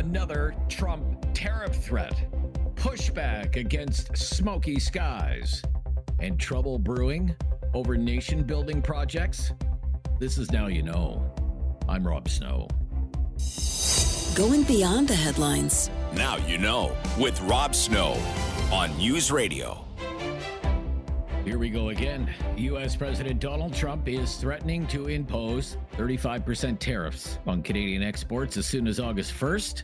Another Trump tariff threat, pushback against smoky skies, and trouble brewing over nation-building projects? This is Now You Know. I'm Rob Snow. Going beyond the headlines. Now You Know with Rob Snow on News Radio. Here we go again. U.S. President Donald Trump is threatening to impose 35% tariffs on Canadian exports as soon as August 1st.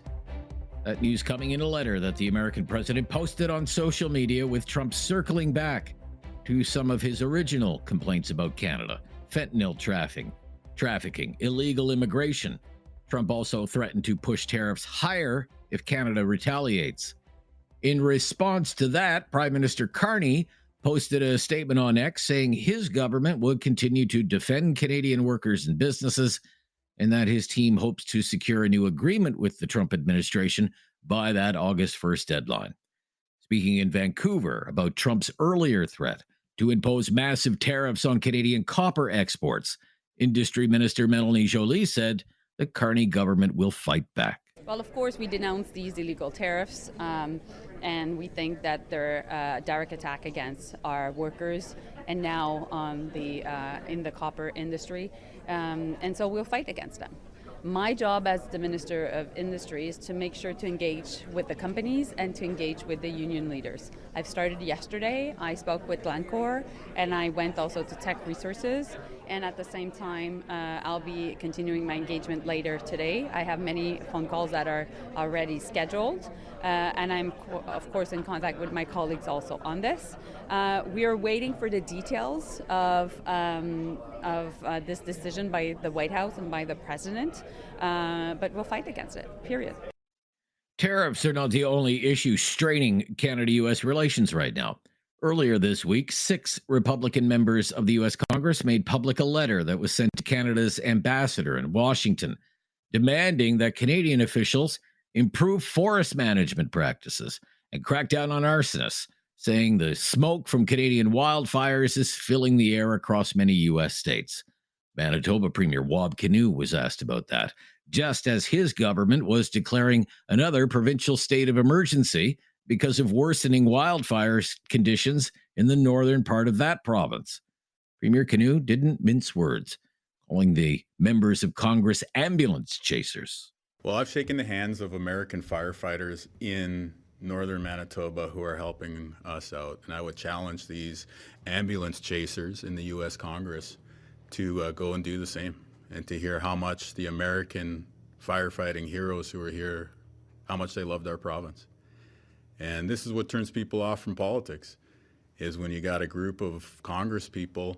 That news coming in a letter that the American president posted on social media, with Trump circling back to some of his original complaints about Canada: fentanyl trafficking, illegal immigration. Trump also threatened to push tariffs higher if Canada retaliates. In response to that, Prime Minister Carney posted a statement on X saying his government would continue to defend Canadian workers and businesses, and that his team hopes to secure a new agreement with the Trump administration by that August 1st deadline. Speaking in Vancouver about Trump's earlier threat to impose massive tariffs on Canadian copper exports, Industry Minister Melanie Joly said the Carney government will fight back. Well, of course, we denounce these illegal tariffs, and we think that they're a direct attack against our workers and now on in the copper industry, and so we'll fight against them. My job as the Minister of Industry is to make sure to engage with the companies and to engage with the union leaders. I've started yesterday. I spoke with Glencore, and I went also to Tech Resources, and at the same time, I'll be continuing my engagement later today. I have many phone calls that are already scheduled, and I'm, of course, in contact with my colleagues also on this. We are waiting for the details of this decision by the White House and by the President, but we'll fight against it, period. Tariffs are not the only issue straining Canada-U.S. relations right now. Earlier this week, 6 Republican members of the U.S. Congress made public a letter that was sent to Canada's ambassador in Washington, demanding that Canadian officials improve forest management practices and crack down on arsonists, saying the smoke from Canadian wildfires is filling the air across many U.S. states. Manitoba Premier Wab Kinew was asked about that, just as his government was declaring another provincial state of emergency because of worsening wildfires conditions in the northern part of that province. Premier Kinew didn't mince words, calling the members of Congress ambulance chasers. Well, I've shaken the hands of American firefighters in northern Manitoba who are helping us out, and I would challenge these ambulance chasers in the U.S. Congress to go and do the same, and to hear how much the American firefighting heroes who are here, how much they loved our province. And this is what turns people off from politics, is when you got a group of Congress people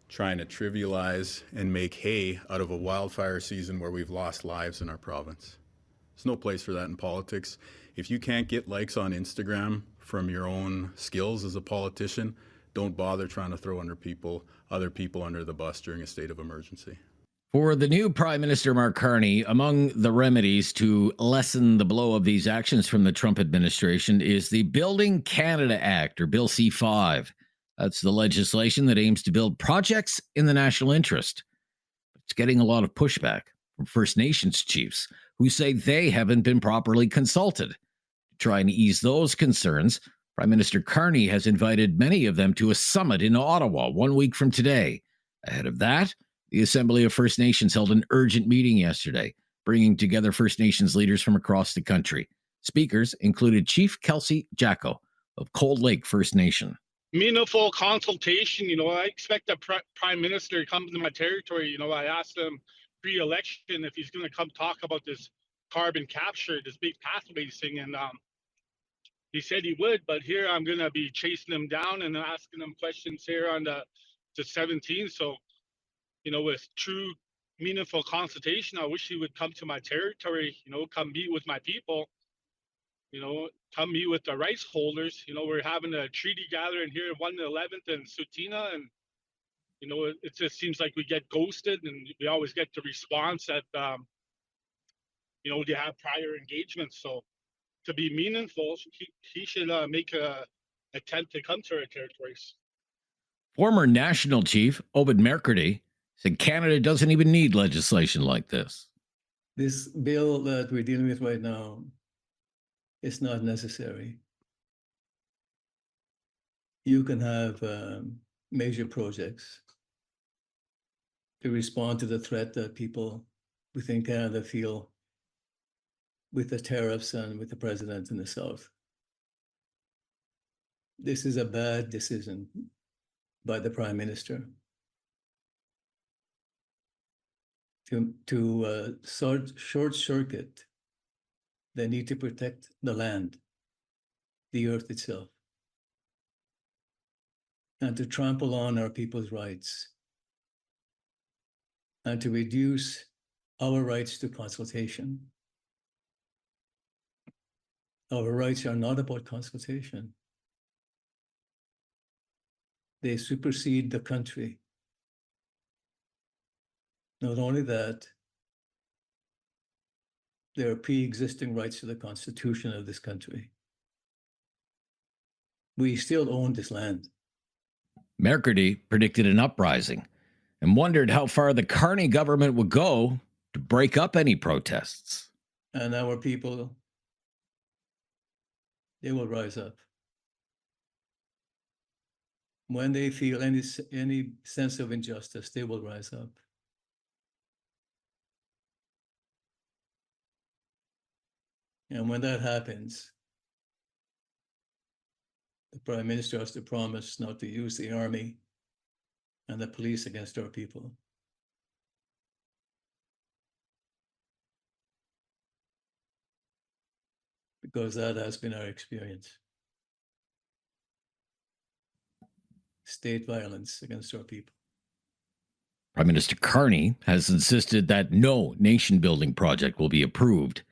trying to trivialize and make hay out of a wildfire season where we've lost lives in our province. There's no place for that in politics. If you can't get likes on Instagram from your own skills as a politician, don't bother trying to throw other people under the bus during a state of emergency. For the new Prime Minister Mark Carney, among the remedies to lessen the blow of these actions from the Trump administration is the Building Canada Act, or Bill C-5. That's the legislation that aims to build projects in the national interest. It's getting a lot of pushback from First Nations chiefs who say they haven't been properly consulted. To try and ease those concerns, Prime Minister Carney has invited many of them to a summit in Ottawa 1 week from today. Ahead of that, the Assembly of First Nations held an urgent meeting yesterday, bringing together First Nations leaders from across the country. Speakers included Chief Kelsey Jacko of Cold Lake First Nation. Meaningful consultation. I expect the Prime Minister to come to my territory. I asked him pre-election if he's going to come talk about this carbon capture, this big pathways thing, and he said he would, but here I'm going to be chasing him down and asking him questions here on the 17th. So, with true meaningful consultation, I wish he would come to my territory, come meet with my people, come meet with the rights holders. We're having a treaty gathering here at 111th and Sutina, and, it just seems like we get ghosted, and we always get the response that, they have prior engagements. So to be meaningful, he should make a attempt to come to our territories. Former National Chief Obed Mercredi said Canada doesn't even need legislation like this. This bill that we're dealing with right now is not necessary. You can have major projects to respond to the threat that people within Canada feel with the tariffs and with the president in the South. This is a bad decision by the Prime Minister to short circuit the need to protect the land, the earth itself, and to trample on our people's rights, and to reduce our rights to consultation. Our rights are not about consultation. They supersede the country. Not only that, there are pre-existing rights to the Constitution of this country. We still own this land. McCurdy predicted an uprising and wondered how far the Carney government would go to break up any protests. And our people, they will rise up. When they feel any sense of injustice, they will rise up. And when that happens, the Prime Minister has to promise not to use the army and the police against our people. Because that has been our experience. State violence against our people. Prime Minister Carney has insisted that no nation-building project will be approved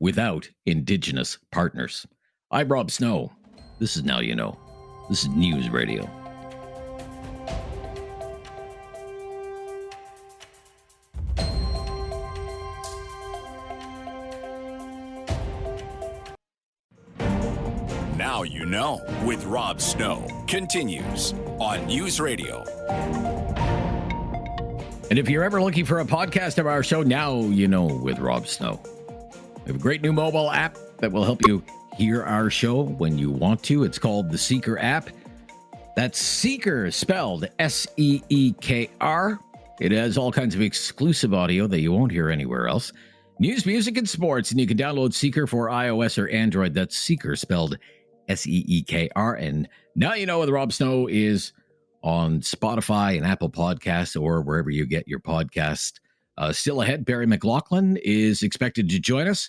without Indigenous partners. I'm Rob Snow. This is Now You Know. This is News Radio. Now You Know with Rob Snow continues on News Radio. And if you're ever looking for a podcast of our show, Now You Know with Rob Snow. We have a great new mobile app that will help you hear our show when you want to. It's called the Seeker app. That's Seeker, spelled S-E-E-K-R. It has all kinds of exclusive audio that you won't hear anywhere else. News, music, and sports. And you can download Seeker for iOS or Android. That's Seeker, spelled S-E-E-K-R. And Now You Know with Rob Snow is on Spotify and Apple Podcasts or wherever you get your podcast. Still ahead, Barry McLoughlin is expected to join us.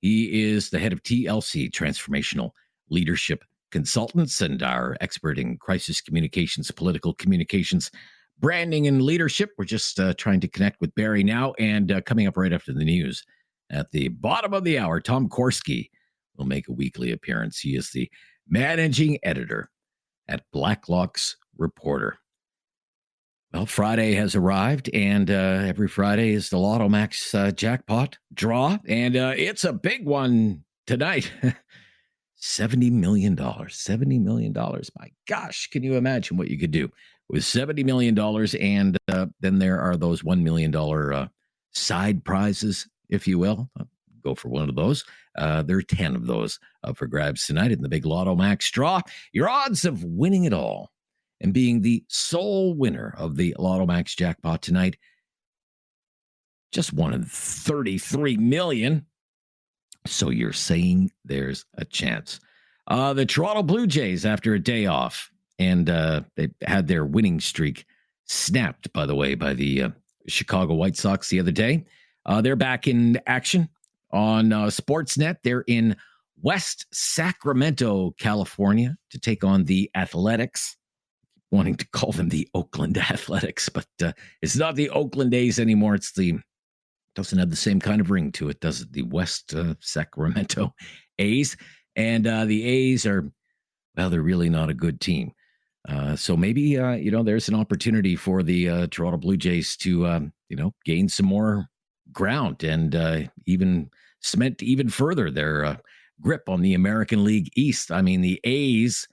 He is the head of TLC, Transformational Leadership Consultants, and our expert in crisis communications, political communications, branding, and leadership. We're just trying to connect with Barry now, and coming up right after the news. At the bottom of the hour, Tom Korski will make a weekly appearance. He is the managing editor at Blacklock's Reporter. Well, Friday has arrived, and every Friday is the Lotto Max jackpot draw, and it's a big one tonight. $70 million. $70 million. My gosh, can you imagine what you could do with $70 million? And then there are those $1 million side prizes, if you will. I'll go for one of those. There are 10 of those up for grabs tonight in the big Lotto Max draw. Your odds of winning it all and being the sole winner of the Lotto Max jackpot tonight, just 1 in 33 million. So you're saying there's a chance. The Toronto Blue Jays, after a day off, and they had their winning streak snapped, by the way, by the Chicago White Sox the other day. They're back in action on Sportsnet. They're in West Sacramento, California, to take on the Athletics. Wanting to call them the Oakland Athletics, but it's not the Oakland A's anymore. Doesn't have the same kind of ring to it, does it? The West Sacramento A's. And the A's are, well, they're really not a good team. So maybe, there's an opportunity for the Toronto Blue Jays to, gain some more ground and even cement even further their grip on the American League East. I mean, the A's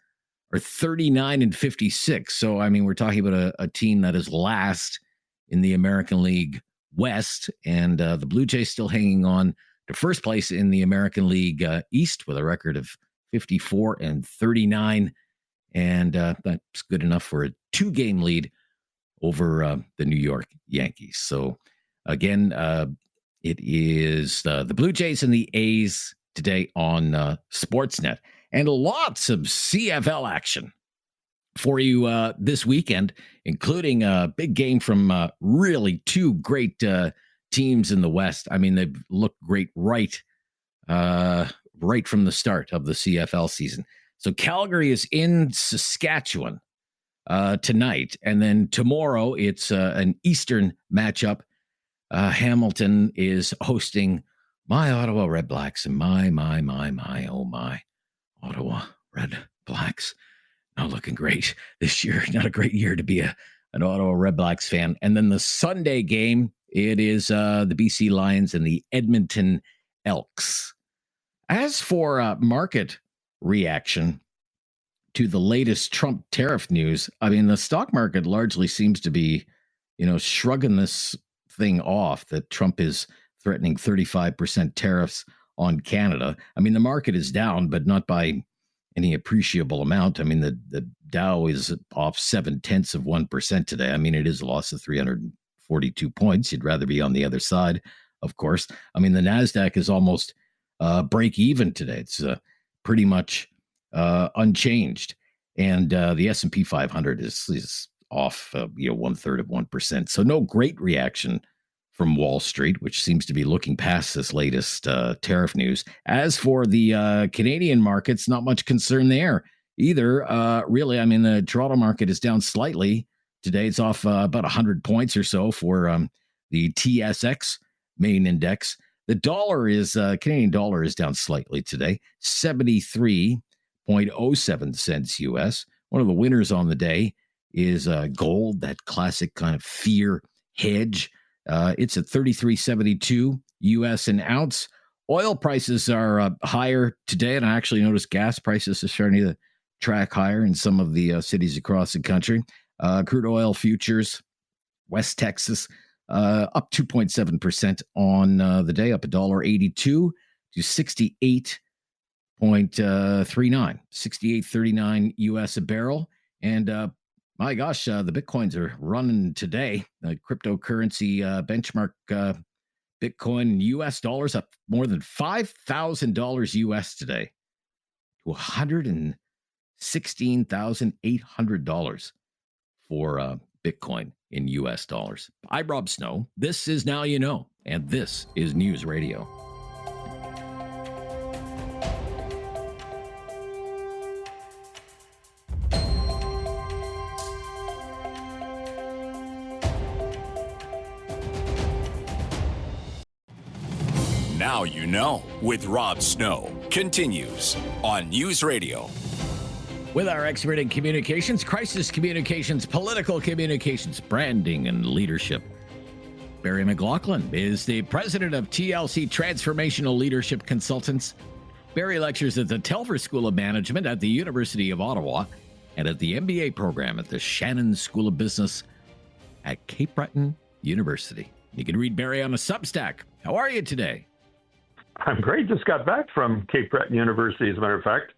are 39-56. So, I mean, we're talking about a team that is last in the American League West, and the Blue Jays still hanging on to first place in the American League East with a record of 54-39, and that's good enough for a 2-game lead over the New York Yankees. So again, it is the Blue Jays and the A's today on Sportsnet, and lots of CFL action for you this weekend, including a big game from really two great teams in the West. I mean, they've looked great right from the start of the CFL season. So Calgary is in Saskatchewan tonight, and then tomorrow it's an Eastern matchup. Hamilton is hosting my Ottawa Red Blacks, and my Ottawa Red Blacks. Not looking great this year. Not a great year to be an Ottawa Red Blacks fan. And then the Sunday game, it is the BC Lions and the Edmonton Elks. As for market reaction to the latest Trump tariff news, I mean, the stock market largely seems to be, shrugging this thing off, that Trump is threatening 35% tariffs on Canada. I mean, the market is down, but not by any appreciable amount. I mean, the Dow is off 0.7% today. I mean, it is a loss of 342 points. You'd rather be on the other side, of course. I mean, the NASDAQ is almost break even today. It's pretty much unchanged. And the S&P 500 is off, 1/3%. So no great reaction from Wall Street, which seems to be looking past this latest tariff news. As for the Canadian markets, not much concern there either. Really, I mean, the Toronto market is down slightly today. It's off about 100 points or so for the TSX main index. The dollar is, Canadian dollar is down slightly today, 73.07 cents US. One of the winners on the day is gold, that classic kind of fear hedge. It's at 33.72 US an ounce. Oil prices are higher today, and I actually noticed gas prices are starting to track higher in some of the cities across the country. Crude oil futures, West Texas, up 2.7% on the day, up $1.82 to 68.39, 68.39 US a barrel. And my gosh, the Bitcoins are running today. The cryptocurrency benchmark Bitcoin US dollars up more than $5,000 US today to $116,800 for Bitcoin in US dollars. I'm Rob Snow. This is Now You Know, and this is News Radio. Now You Know with Rob Snow continues on News Radio. With our expert in communications, crisis communications, political communications, branding, and leadership, Barry McLoughlin is the president of TLC Transformational Leadership Consultants. Barry lectures at the Telfer School of Management at the University of Ottawa and at the MBA program at the Shannon School of Business at Cape Breton University. You can read Barry on a Substack. How are you today? I'm great. Just got back from Cape Breton University, as a matter of fact.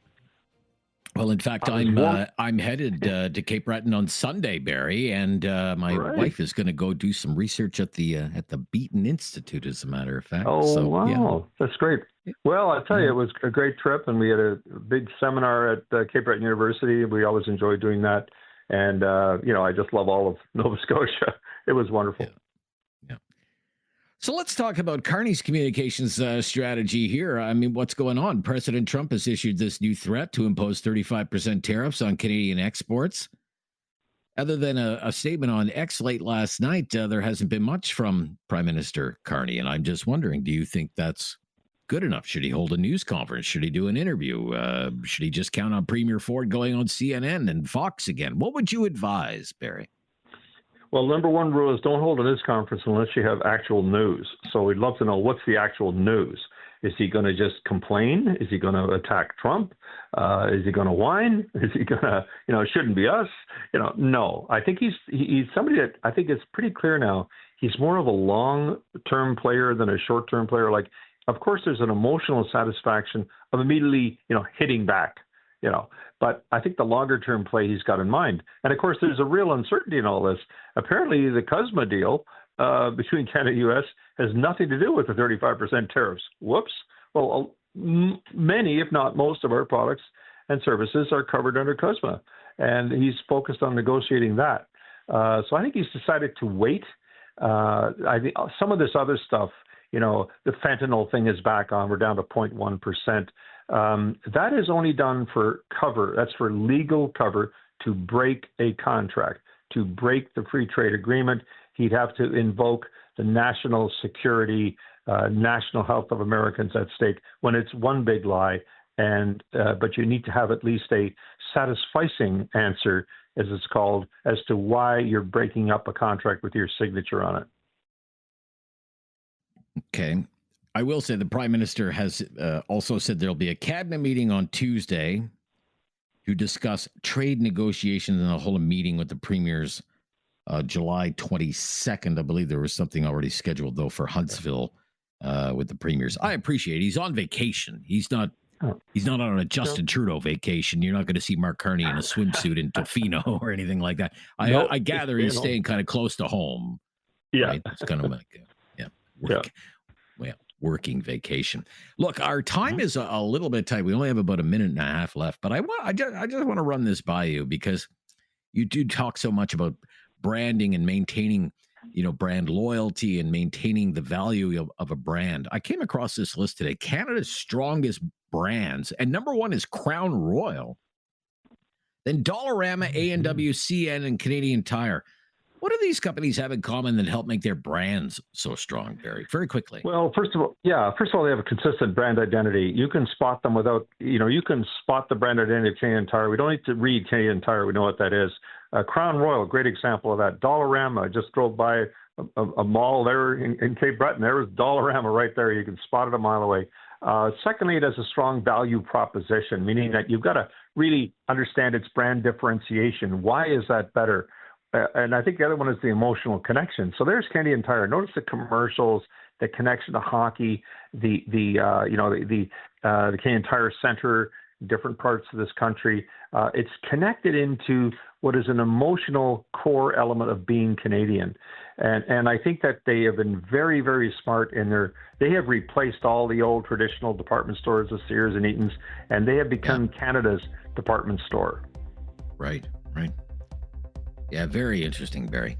Well, in fact, I'm headed to Cape Breton on Sunday, Barry, and my wife is going to go do some research at the Beaton Institute, as a matter of fact. Oh, so, wow. Yeah. That's great. Well, I'll tell you, it was a great trip, and we had a big seminar at Cape Breton University. We always enjoy doing that. And, I just love all of Nova Scotia. It was wonderful. Yeah. So let's talk about Carney's communications strategy here. I mean, what's going on? President Trump has issued this new threat to impose 35% tariffs on Canadian exports. Other than a statement on X late last night, there hasn't been much from Prime Minister Carney. And I'm just wondering, do you think that's good enough? Should he hold a news conference? Should he do an interview? Should he just count on Premier Ford going on CNN and Fox again? What would you advise, Barry? Well, number one rule is don't hold a news conference unless you have actual news. So we'd love to know, what's the actual news? Is he going to just complain? Is he going to attack Trump? Is he going to whine? Is he going to, it shouldn't be us? No. I think he's somebody that I think it's pretty clear now. he's more of a long-term player than a short-term player. Like, of course, there's an emotional satisfaction of immediately, hitting back, But I think the longer-term play he's got in mind. And, of course, there's a real uncertainty in all this. Apparently, the CUSMA deal between Canada and U.S. has nothing to do with the 35% tariffs. Whoops. Well, many, if not most, of our products and services are covered under CUSMA. And he's focused on negotiating that. So I think he's decided to wait. I think some of this other stuff, the fentanyl thing is back on. We're down to 0.1%. That is only done for cover. That's for legal cover to break a contract, to break the free trade agreement. He'd have to invoke the national security, national health of Americans at stake when it's one big lie. But you need to have at least a satisficing answer, as it's called, as to why you're breaking up a contract with your signature on it. Okay. I will say the Prime Minister has also said there'll be a cabinet meeting on Tuesday to discuss trade negotiations, and they'll hold a meeting with the premiers July 22nd. I believe there was something already scheduled, though, for Huntsville with the premiers. I appreciate it. He's on vacation. He's not on a Justin Trudeau vacation. You're not going to see Mark Carney in a swimsuit in Tofino or anything like that. I gather he's staying kind of close to home. Yeah. Right? It's kind of like working vacation. Look, our time is a little bit tight. We only have about a minute and a half left, but I just want to run this by you because you do talk so much about branding and maintaining, brand loyalty and maintaining the value of a brand. I came across this list today. Canada's strongest brands, and number one is Crown Royal. Then Dollarama, A&W, CN, and Canadian Tire. What do these companies have in common that help make their brands so strong, Barry? Very quickly. Well, first of all, they have a consistent brand identity. You can spot them without, you can spot the brand identity of Canadian Tire. We don't need to read Canadian Tire. We know what that is. Crown Royal, great example of that. Dollarama, I just drove by a mall there in Cape Breton. There was Dollarama right there. You can spot it a mile away. Secondly, it has a strong value proposition, meaning that you've got to really understand its brand differentiation. Why is that better? And I think the other one is the emotional connection. So there's Canadian Tire. Notice the commercials, the connection to hockey, the Canadian Tire Center, different parts of this country. It's connected into what is an emotional core element of being Canadian. And I think that they have been very, very smart they have replaced all the old traditional department stores of Sears and Eaton's, and they have become Canada's department store. Right. Yeah, very interesting, Barry.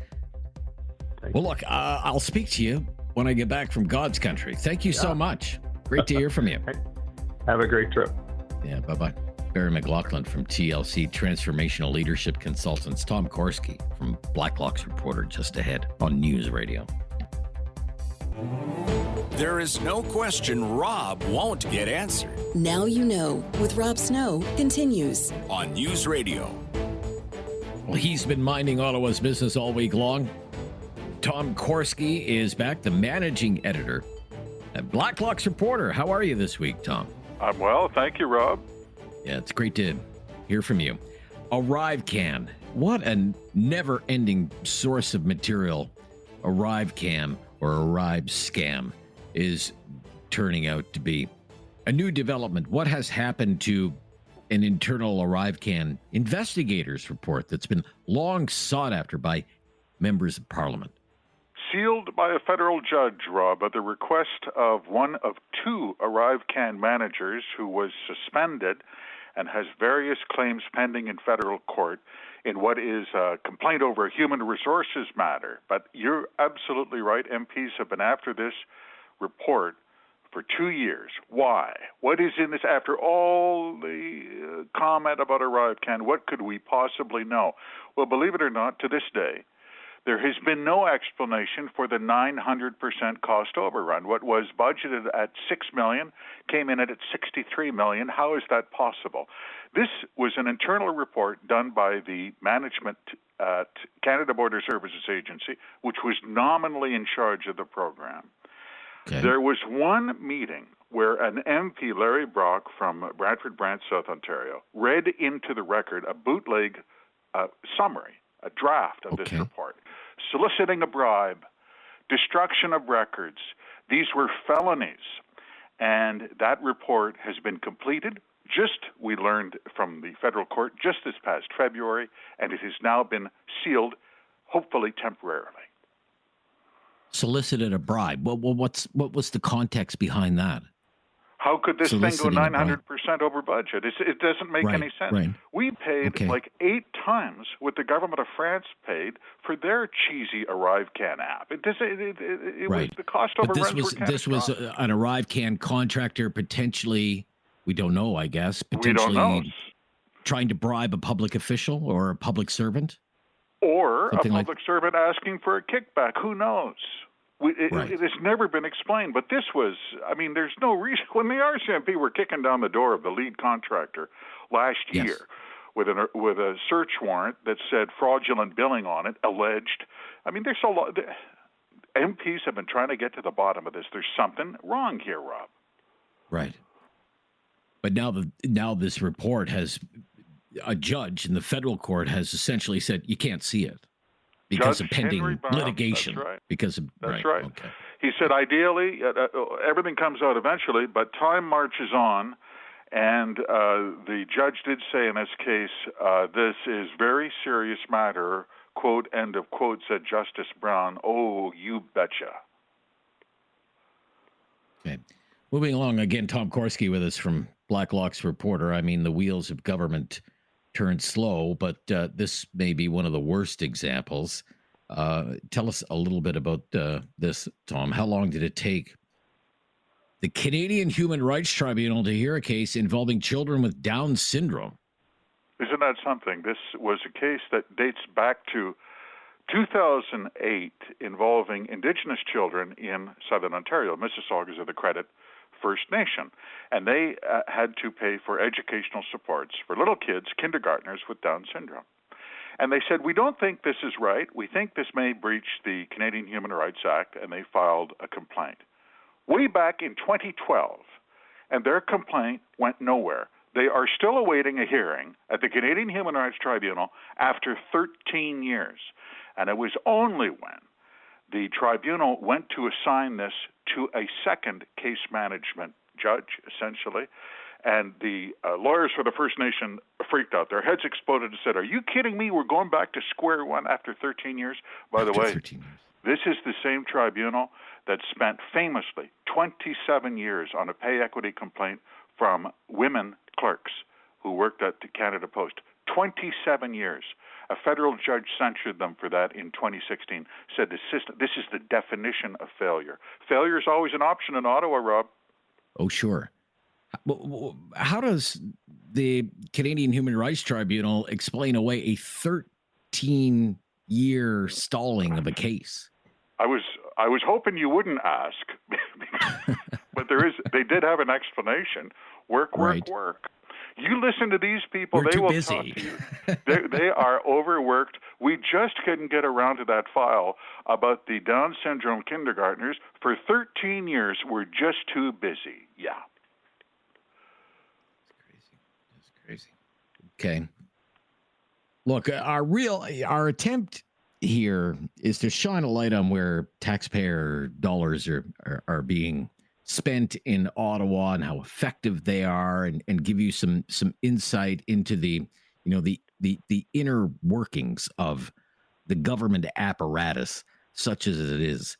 Well, look, I'll speak to you when I get back from God's country. Thank you so much. Great to hear from you. Have a great trip. Yeah, bye-bye. Barry McLoughlin from TLC Transformational Leadership Consultants. Tom Korski from Blacklock's Reporter just ahead on News Radio. There is no question Rob won't get answered. Now You Know with Rob Snow continues On News Radio. Well, he's been minding Ottawa's business all week long. Tom Korski is back, the managing editor at Blacklock's Reporter. How are you this week, Tom? I'm well, thank you, Rob. Yeah, it's great to hear from you. ArriveCan, what a never-ending source of material ArriveCam or Arrive Scam is turning out to be. A new development. What has happened to an internal ArriveCan investigators report that's been long sought after by members of Parliament? Sealed by a federal judge, Rob, at the request of one of two ArriveCan managers who was suspended and has various claims pending in federal court in what is a complaint over a human resources matter. But you're absolutely right. MPs have been after this report for 2 years. Why? What is in this? After all the comment about ArriveCan, what could we possibly know? Well, believe it or not, to this day, there has been no explanation for the 900% cost overrun. What was budgeted at $6 million came in at $63 million. How is that possible? This was an internal report done by the management at Canada Border Services Agency, which was nominally in charge of the program. Okay. There was one meeting where an MP, Larry Brock from Brantford Brant, South Ontario, read into the record a bootleg summary, a draft of this report, soliciting a bribe destruction of records. These were felonies. And that report has been completed. We learned from the federal court just this past February, and it has now been sealed, hopefully temporarily. Solicited a bribe. What was the context behind that? How could this thing go Soliciting a bribe. 900% over budget? It doesn't make any sense. Right. We paid like 8 times what the government of France paid for their cheesy ArriveCan app. It was the cost overruns were catastrophic. This was an ArriveCan contractor potentially, we don't know, I guess, potentially trying to bribe a public official or a public servant? Or something a public servant asking for a kickback. Who knows? It has never been explained, but this was, there's no reason. When the RCMP were kicking down the door of the lead contractor last year with a search warrant that said fraudulent billing on it, alleged, there's a lot. MPs have been trying to get to the bottom of this. There's something wrong here, Rob. Right. But now this report has, a judge in the federal court has essentially said you can't see it. Because of pending litigation. That's right. That's right. Okay. He said, ideally, everything comes out eventually, but time marches on. And the judge did say in this case, this is very serious matter, quote, end of quote, said Justice Brown. Oh, you betcha. Okay. Moving along again, Tom Korski with us from Blacklock's Reporter. The wheels of government turn slow, but this may be one of the worst examples. Tell us a little bit about this, Tom. How long did it take the Canadian Human Rights Tribunal to hear a case involving children with Down syndrome? Isn't that something? This was a case that dates back to 2008 involving Indigenous children in Southern Ontario. Mississaugas of the Credit First Nation, and they had to pay for educational supports for little kids, kindergartners with Down syndrome. And they said, we don't think this is right. We think this may breach the Canadian Human Rights Act, and they filed a complaint. Way back in 2012, and their complaint went nowhere. They are still awaiting a hearing at the Canadian Human Rights Tribunal after 13 years. And it was only when the tribunal went to assign this to a second case management judge, essentially, and the lawyers for the First Nation freaked out. Their heads exploded and said, are you kidding me? We're going back to square one after 13 years? By the way, this is the same tribunal that spent famously 27 years on a pay equity complaint from women clerks who worked at the Canada Post. 27 years. A federal judge censured them for that in 2016, said the system, this is the definition of failure. Failure is always an option in Ottawa, Rob. Oh, sure. How does the Canadian Human Rights Tribunal explain away a 13-year stalling of a case? I was hoping you wouldn't ask, but they did have an explanation. Work. You listen to these people, We're they will busy. talk to you. They are overworked. We just couldn't get around to that file about the Down syndrome kindergartners. For 13 years, we're just too busy. Yeah. That's crazy. Okay. Look, our attempt here is to shine a light on where taxpayer dollars are being spent in Ottawa and how effective they are, and give you some insight into the inner workings of the government apparatus, such as it is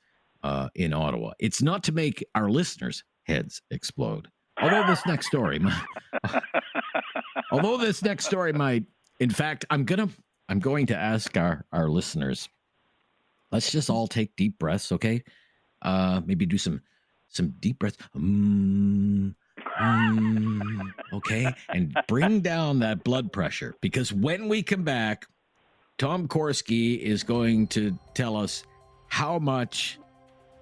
in Ottawa. It's not to make our listeners' heads explode. Although this next story might, in fact, I'm going to ask our listeners, let's just all take deep breaths, okay? Maybe do some deep breaths. Okay, and bring down that blood pressure, because when we come back, Tom Korski is going to tell us how much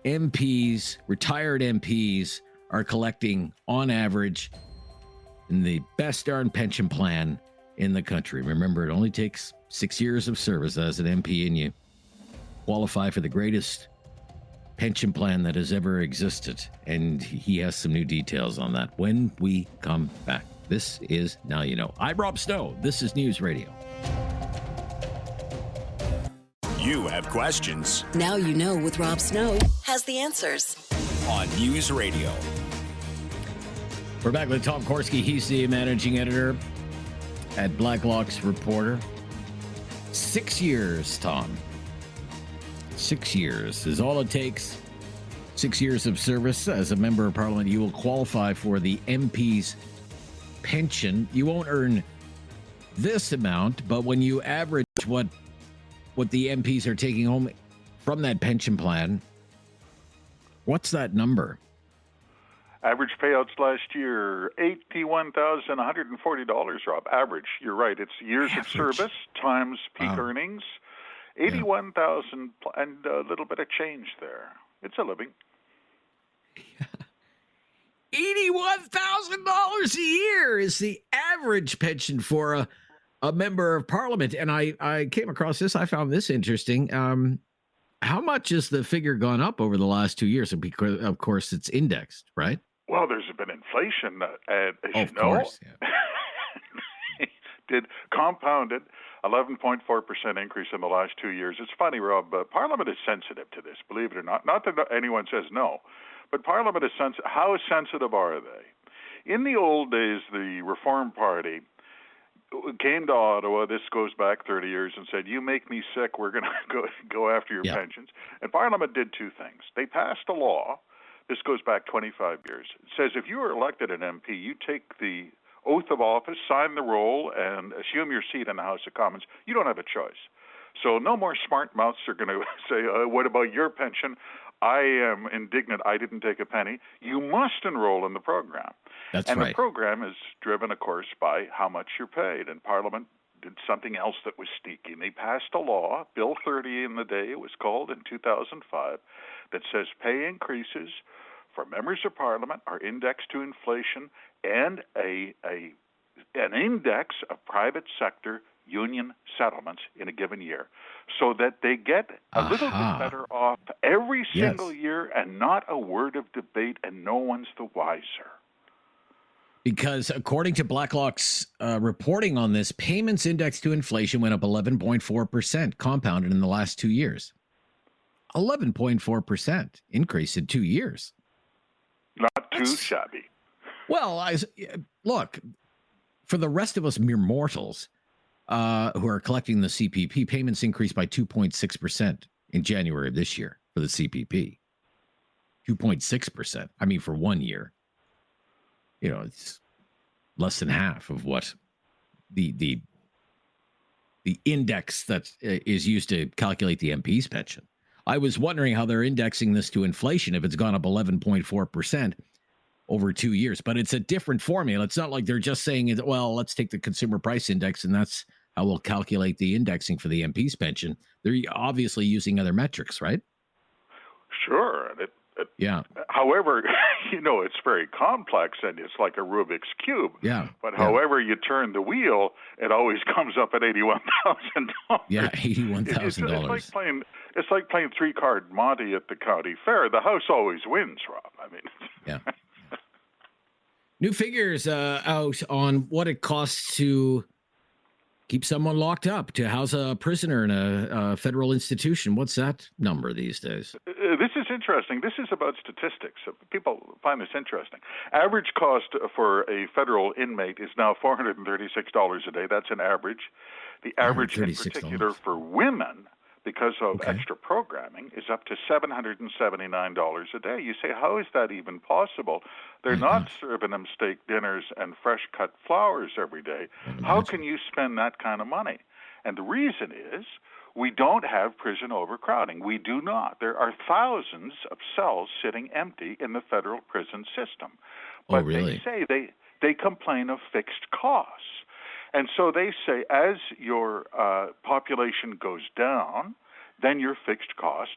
MPs, retired MPs, are collecting on average in the best darn pension plan in the country. Remember, it only takes 6 years of service as an MP, and you qualify for the greatest pension plan that has ever existed. And he has some new details on that when we come back. This is Now You Know. I'm Rob Snow. This is News Radio. You have questions Now You Know with Rob Snow has the answers. on News Radio. We're back with Tom Korski. He's the managing editor at Blacklock's Reporter. 6 years, Tom. 6 years is all it takes. 6 years of service as a member of Parliament. You will qualify for the MP's pension. You won't earn this amount, but when you average what the MPs are taking home from that pension plan, what's that number? Average payouts last year, $81,140, Rob. Average, you're right. It's years of service times peak earnings. 81,000 and a little bit of change there. It's a living. $81,000 a year is the average pension for a member of Parliament. And I came across this. I found this interesting. How much has the figure gone up over the last 2 years? Because, of course, it's indexed, right? Well, there's been inflation, as you know. Course, yeah. Did compounded 11.4% increase in the last 2 years. It's funny, Rob, Parliament is sensitive to this, believe it or not. Not that anyone says no, but Parliament is sensitive. How sensitive are they? In the old days, the Reform Party came to Ottawa, this goes back 30 years, and said, you make me sick, we're going to go after your pensions. And Parliament did two things. They passed a law. This goes back 25 years. It says if you are elected an MP, you take the oath of office, sign the roll, and assume your seat in the House of Commons. You don't have a choice. So no more smart mouths are going to say, what about your pension? I am indignant. I didn't take a penny. You must enroll in the program. That's and right. The program is driven, of course, by how much you're paid. And Parliament did something else that was sneaky. They passed a law, Bill 30 in the day it was called, in 2005, that says pay increases for members of Parliament are indexed to inflation and an index of private sector union settlements in a given year, so that they get a little bit better off every single year, and not a word of debate, and no one's the wiser. Because according to Blacklock's reporting on this, payments indexed to inflation went up 11.4% compounded in the last 2 years. 11.4% increase in 2 years. Not too shabby. Well, look, for the rest of us mere mortals who are collecting the CPP, payments increased by 2.6% in January of this year for the CPP. 2.6%. I mean, for 1 year. You know, it's less than half of what the index that is used to calculate the MP's pension. I was wondering how they're indexing this to inflation if it's gone up 11.4% over 2 years, but it's a different formula. It's not like they're just saying, well, let's take the consumer price index and that's how we'll calculate the indexing for the MP's pension. They're obviously using other metrics, right? Sure. Yeah. However, it's very complex and it's like a Rubik's Cube. Yeah. But however you turn the wheel, it always comes up at $81,000. Yeah, $81,000. It's like playing three-card Monte at the county fair. The house always wins, Rob. I mean. Yeah. New figures out on what it costs to keep someone locked up, to house a prisoner in a federal institution. What's that number these days? This is interesting. This is about statistics. People find this interesting. Average cost for a federal inmate is now $436 a day. That's an average. The average in particular for women, because of extra programming, is up to $779 a day. You say, how is that even possible? They're not serving them steak dinners and fresh-cut flowers every day. How can you spend that kind of money? And the reason is we don't have prison overcrowding. We do not. There are thousands of cells sitting empty in the federal prison system. But they say they complain of fixed costs. And so they say as your population goes down, then your fixed costs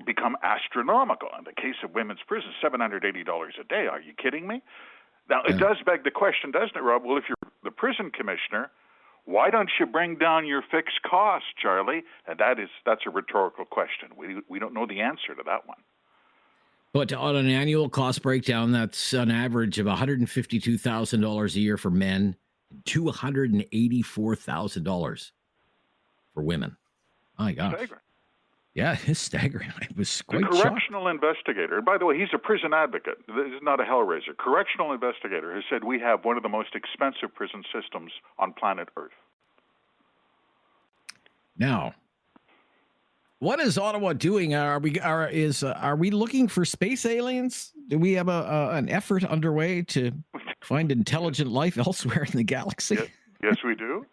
become astronomical. In the case of women's prison, $780 a day. Are you kidding me? Now, it does beg the question, doesn't it, Rob? Well, if you're the prison commissioner, why don't you bring down your fixed costs, Charlie? And that's a rhetorical question. We don't know the answer to that one. But on an annual cost breakdown, that's an average of $152,000 a year for men, $284,000 for women. My gosh. Staggering. Yeah, it's staggering. I was quite The correctional investigator, and by the way, he's a prison advocate. This is not a hellraiser. Correctional investigator has said we have one of the most expensive prison systems on planet Earth. Now, what is Ottawa doing? Are we looking for space aliens? Do we have an effort underway to find intelligent life elsewhere in the galaxy? Yes, we do.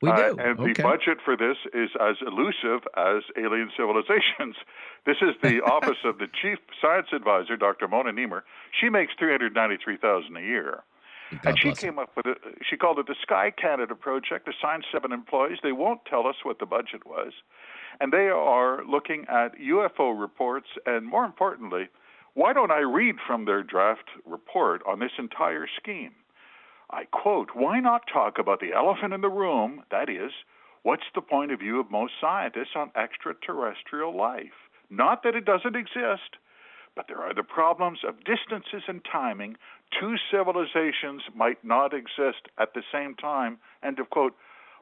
We do. And the budget for this is as elusive as alien civilizations. This is the office of the chief science advisor, Dr. Mona Niemer. She makes $393,000 a year. And she came up with it. She called it the Sky Canada Project, assigned 7 employees. They won't tell us what the budget was. And they are looking at UFO reports. And more importantly, why don't I read from their draft report on this entire scheme? I quote, "Why not talk about the elephant in the room? That is, what's the point of view of most scientists on extraterrestrial life? Not that it doesn't exist, but there are the problems of distances and timing. 2 civilizations might not exist at the same time." End of quote.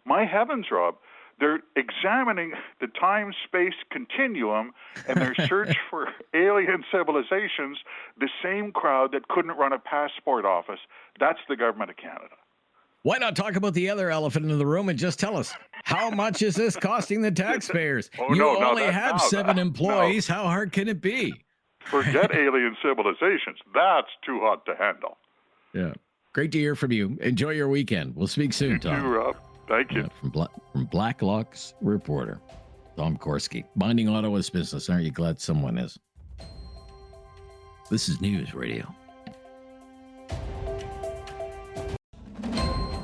My heavens, Rob, they're examining the time-space continuum in their search for alien civilizations, the same crowd that couldn't run a passport office. That's the government of Canada. Why not talk about the other elephant in the room and just tell us, how much is this costing the taxpayers? You only have 7 employees. How hard can it be? Forget alien civilizations. That's too hot to handle. Yeah. Great to hear from you. Enjoy your weekend. We'll speak soon, Tom. You too, Rob. Thank you. From Blacklock's reporter, Tom Korski. Minding Ottawa's business. Aren't you glad someone is? This is News Radio.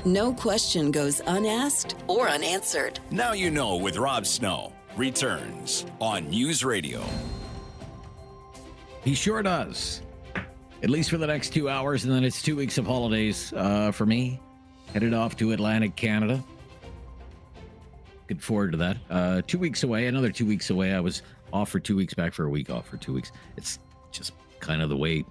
No question goes unasked or unanswered. Now You Know with Rob Snow returns on News Radio. He sure does. At least for the next 2 hours, and then it's 2 weeks of holidays for me. Headed off to Atlantic, Canada. Looking forward to that. 2 weeks away, another 2 weeks away. I was off for 2 weeks, back for a week, off for 2 weeks. It's just kind of the way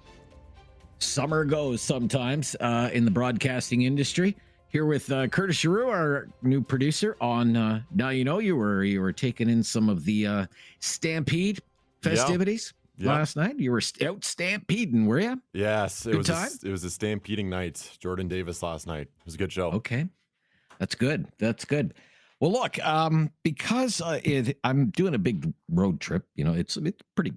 summer goes sometimes in the broadcasting industry. Here with Curtis Giroux, our new producer on Now You Know. You were taking in some of the Stampede festivities last night. You were out stampeding, were you? Yes, it was a stampeding night. Jordan Davis last night. It was a good show. Okay, that's good. That's good. Well, look, because I'm doing a big road trip. You know, it's pretty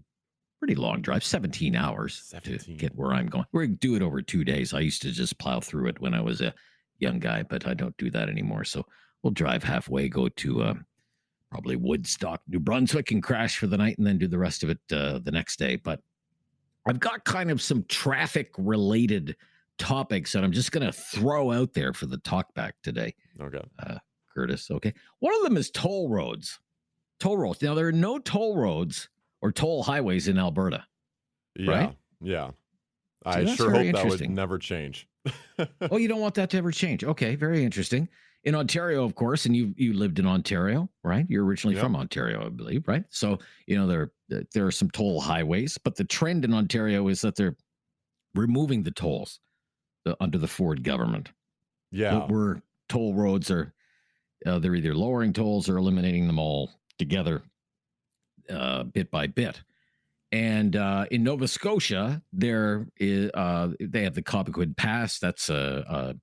long drive, 17 hours to get where I'm going. We're going to do it over 2 days. I used to just plow through it when I was a young guy, but I don't do that anymore. So we'll drive halfway, go to probably Woodstock, New Brunswick, and crash for the night, and then do the rest of it the next day. But I've got kind of some traffic-related topics that I'm just going to throw out there for the talkback today. Okay. Curtis, okay. One of them is toll roads. Toll roads. Now, there are no toll roads or toll highways in Alberta. Yeah. Right? Yeah. So I sure hope that would never change. Oh, you don't want that to ever change. Okay, very interesting. In Ontario, of course, and you lived in Ontario, right? You're originally from Ontario, I believe, right? So, you know, there are some toll highways, but the trend in Ontario is that they're removing the tolls under the Ford government. Yeah. Where toll roads are, they're either lowering tolls or eliminating them all together, bit by bit. And in Nova Scotia, they have the Cobequid Pass. That's a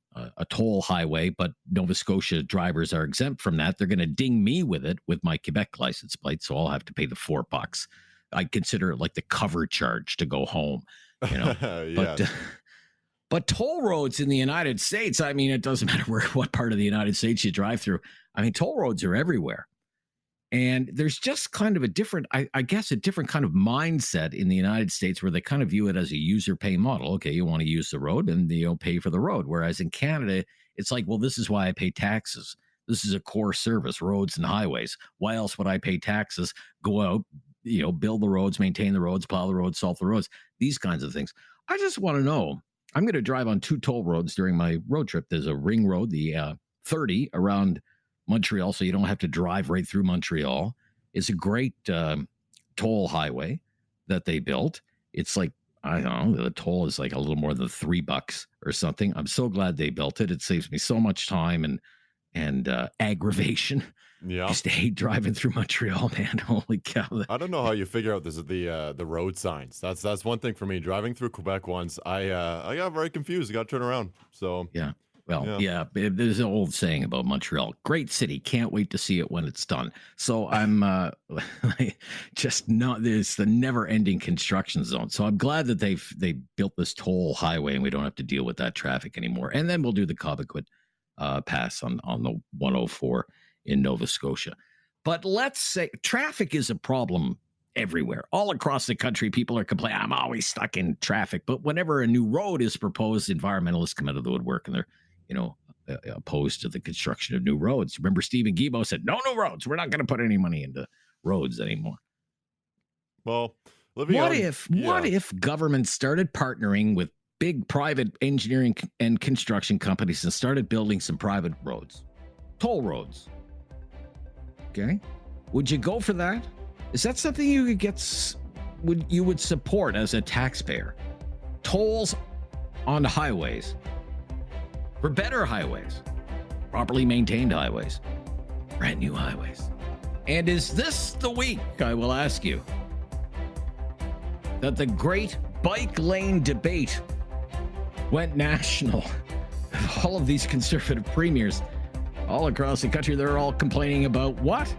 toll highway, but Nova Scotia drivers are exempt from that. They're going to ding me with it with my Quebec license plate, so I'll have to pay the $4. I consider it like the cover charge to go home, you know. But toll roads in the United States, I mean, it doesn't matter what part of the United States you drive through. I mean, toll roads are everywhere. And there's just kind of a different, I guess, a different kind of mindset in the United States where they kind of view it as a user pay model. Okay, you want to use the road and you'll pay for the road. Whereas in Canada, it's like, well, this is why I pay taxes. This is a core service, roads and highways. Why else would I pay taxes? Go out, you know, build the roads, maintain the roads, plow the roads, salt the roads, these kinds of things. I just want to know, I'm going to drive on 2 toll roads during my road trip. There's a ring road, the 30 around Montreal, so you don't have to drive right through Montreal. It's a great toll highway that they built. It's like, I don't know, the toll is like a little more than $3 or something. I'm so glad they built it. It saves me so much time and aggravation Yeah. I used to hate driving through Montreal, man. Holy cow. I don't know how you figure out the road signs. That's one thing for me. Driving through Quebec once, I got very confused. I got to turn around. So yeah. Well, yeah, there's an old saying about Montreal. Great city. Can't wait to see it when it's done. So I'm just not, there's the never-ending construction zone. So I'm glad that they built this toll highway and we don't have to deal with that traffic anymore. And then we'll do the Cobequid pass on the 104 in Nova Scotia. But let's say traffic is a problem everywhere. All across the country, people are complaining, I'm always stuck in traffic. But whenever a new road is proposed, environmentalists come out of the woodwork and they're opposed to the construction of new roads. Remember, Stephen Guilbeault said, no new roads. We're not going to put any money into roads anymore. Well, what if government started partnering with big private engineering and construction companies and started building some private roads, toll roads? Okay. Would you go for that? Is that something you would support as a taxpayer? Tolls on highways. For better highways, properly maintained highways, brand new highways. And is this the week, I will ask you, that the great bike lane debate went national? All of these conservative premiers all across the country, they're all complaining about what?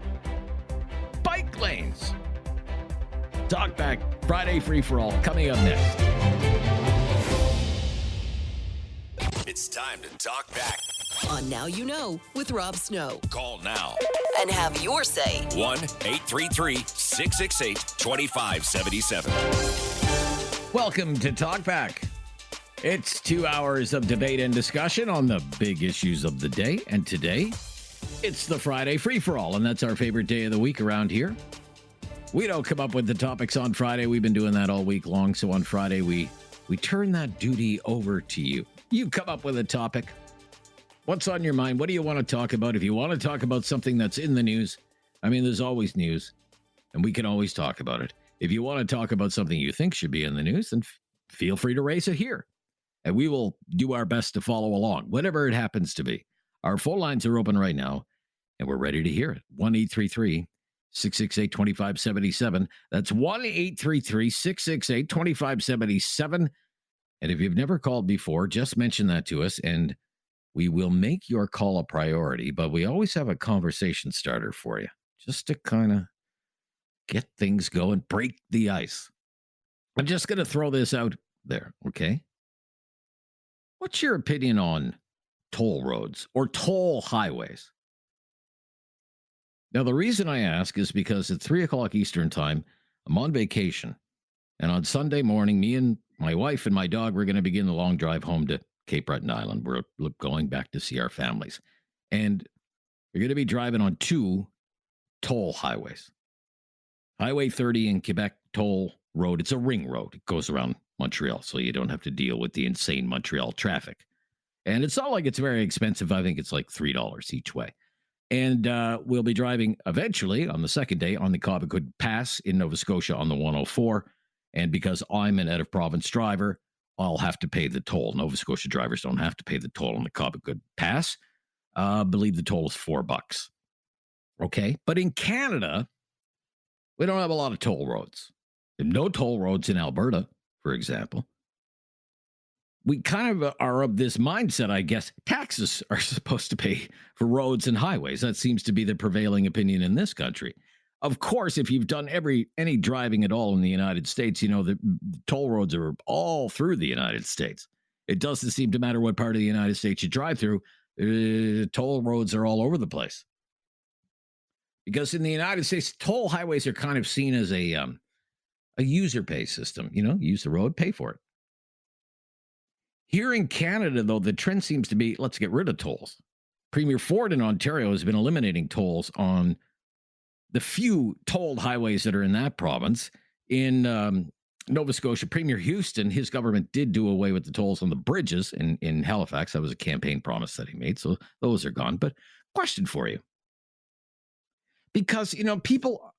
Bike lanes. Talkback, Friday Free For All, coming up next. It's time to talk back. On Now You Know with Rob Snow. Call now. And have your say. 1-833-668-2577. Welcome to Talkback. It's 2 hours of debate and discussion on the big issues of the day. And today, it's the Friday Free-for-All, and that's our favorite day of the week around here. We don't come up with the topics on Friday. We've been doing that all week long. So on Friday, we turn that duty over to you. You come up with a topic. What's on your mind? What do you want to talk about? If you want to talk about something that's in the news, I mean, there's always news, and we can always talk about it. If you want to talk about something you think should be in the news, then feel free to raise it here, and we will do our best to follow along, whatever it happens to be. Our phone lines are open right now, and we're ready to hear it. 1-833-668-2577. That's 1-833-668-2577. And if you've never called before, just mention that to us, and we will make your call a priority. But we always have a conversation starter for you, just to kind of get things going, break the ice. I'm just going to throw this out there, okay? What's your opinion on toll roads or toll highways? Now, the reason I ask is because at 3 o'clock Eastern time, I'm on vacation. And on Sunday morning, me and my wife and my dog, we're going to begin the long drive home to Cape Breton Island. We're going back to see our families. And we're going to be driving on 2 toll highways. Highway 30 in Quebec toll road. It's a ring road. It goes around Montreal, so you don't have to deal with the insane Montreal traffic. And it's not like it's very expensive. I think it's like $3 each way. And we'll be driving eventually on the second day on the Cobequid Pass in Nova Scotia on the 104. And because I'm an out-of-province driver, I'll have to pay the toll. Nova Scotia drivers don't have to pay the toll on the Cobequid Pass. I believe the toll is $4. Okay? But in Canada, we don't have a lot of toll roads. There's no toll roads in Alberta, for example. We kind of are of this mindset, I guess. Taxes are supposed to pay for roads and highways. That seems to be the prevailing opinion in this country. Of course, if you've done any driving at all in the United States, you know that toll roads are all through the United States. It doesn't seem to matter what part of the United States you drive through. Toll roads are all over the place. Because in the United States, toll highways are kind of seen as a user pay system. You know, use the road, pay for it. Here in Canada, though, the trend seems to be, let's get rid of tolls. Premier Ford in Ontario has been eliminating tolls on the few tolled highways that are in that province. In Nova Scotia, Premier Houston, his government did do away with the tolls on the bridges in Halifax. That was a campaign promise that he made, so those are gone. But question for you. Because, you know, people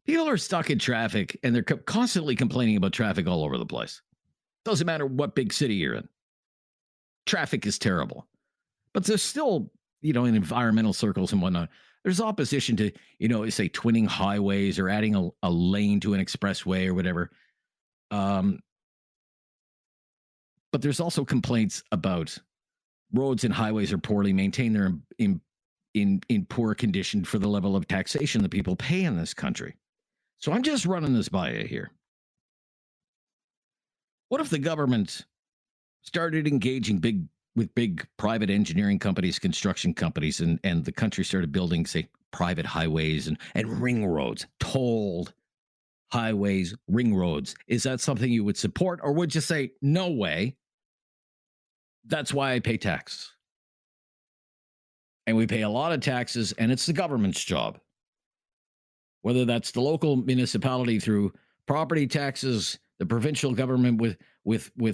are stuck in traffic, and they're constantly complaining about traffic all over the place. Doesn't matter what big city you're in. Traffic is terrible. But there's still, you know, in environmental circles and whatnot, There's opposition to, say twinning highways or adding a lane to an expressway or whatever. But there's also complaints about roads and highways are poorly maintained. They're in poor condition for the level of taxation that people pay in this country. So I'm just running this by you here. What if the government started engaging with big private engineering companies, construction companies, and the country started building, say, private highways and ring roads, tolled highways, ring roads? Is that something you would support, or would you say, no way? That's why I pay tax. And we pay a lot of taxes, and it's the government's job. Whether that's the local municipality through property taxes, the provincial government with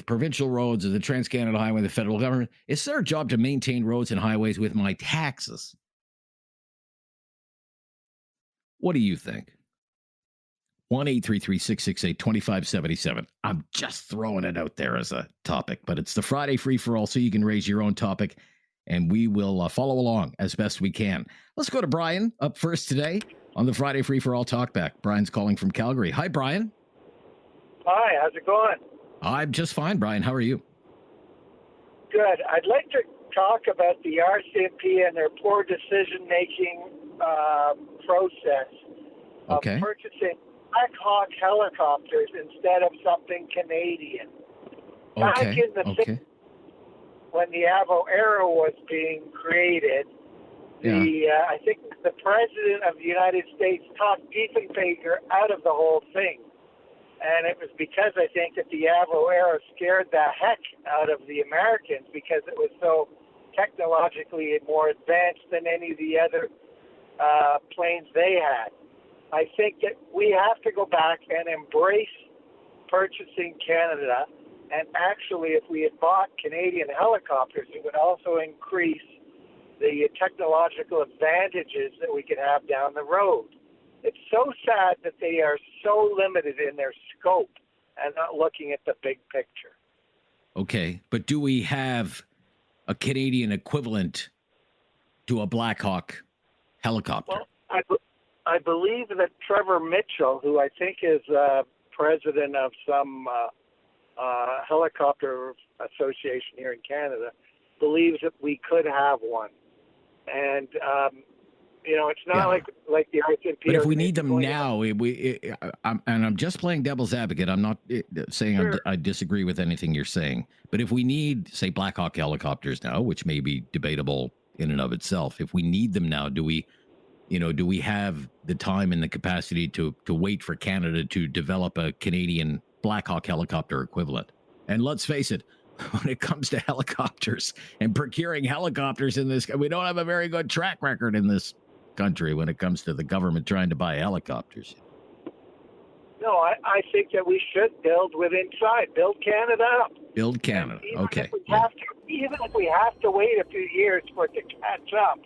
provincial roads, or the Trans-Canada Highway, the federal government, it's their job to maintain roads and highways with my taxes. What do you think? 1-833-668-2577. I'm just throwing it out there as a topic, but it's the Friday free-for-all, so you can raise your own topic, and we will follow along as best we can. Let's go to Brian up first today on the Friday free-for-all Talkback. Brian's calling from Calgary. Hi, Brian. Hi, how's it going? I'm just fine, Brian. How are you? Good. I'd like to talk about the RCMP and their poor decision-making process of purchasing Black Hawk helicopters instead of something Canadian. Back in the 60s, when the Avo Aero was being created, I think the President of the United States talked Diefenbaker out of the whole thing. And it was because I think that the Avo Aero scared the heck out of the Americans because it was so technologically more advanced than any of the other planes they had. I think that we have to go back and embrace purchasing Canada. And actually, if we had bought Canadian helicopters, it would also increase the technological advantages that we could have down the road. It's so sad that they are so limited in their scope and not looking at the big picture. Okay, but do we have a Canadian equivalent to a Black Hawk helicopter? Well, I believe that Trevor Mitchell, who I think is president of some helicopter association here in Canada, believes that we could have one. And it's not like the RCMP. But if we need them now, I'm just playing devil's advocate. I'm not saying I disagree with anything you're saying. But if we need, say, Black Hawk helicopters now, which may be debatable in and of itself, if we need them now, do we have the time and the capacity to wait for Canada to develop a Canadian Black Hawk helicopter equivalent? And let's face it, when it comes to helicopters and procuring helicopters in this, we don't have a very good track record in this country when it comes to the government trying to buy helicopters. No, I think that we should build build Canada up. Build Canada, okay. Even if we have to wait a few years for it to catch up,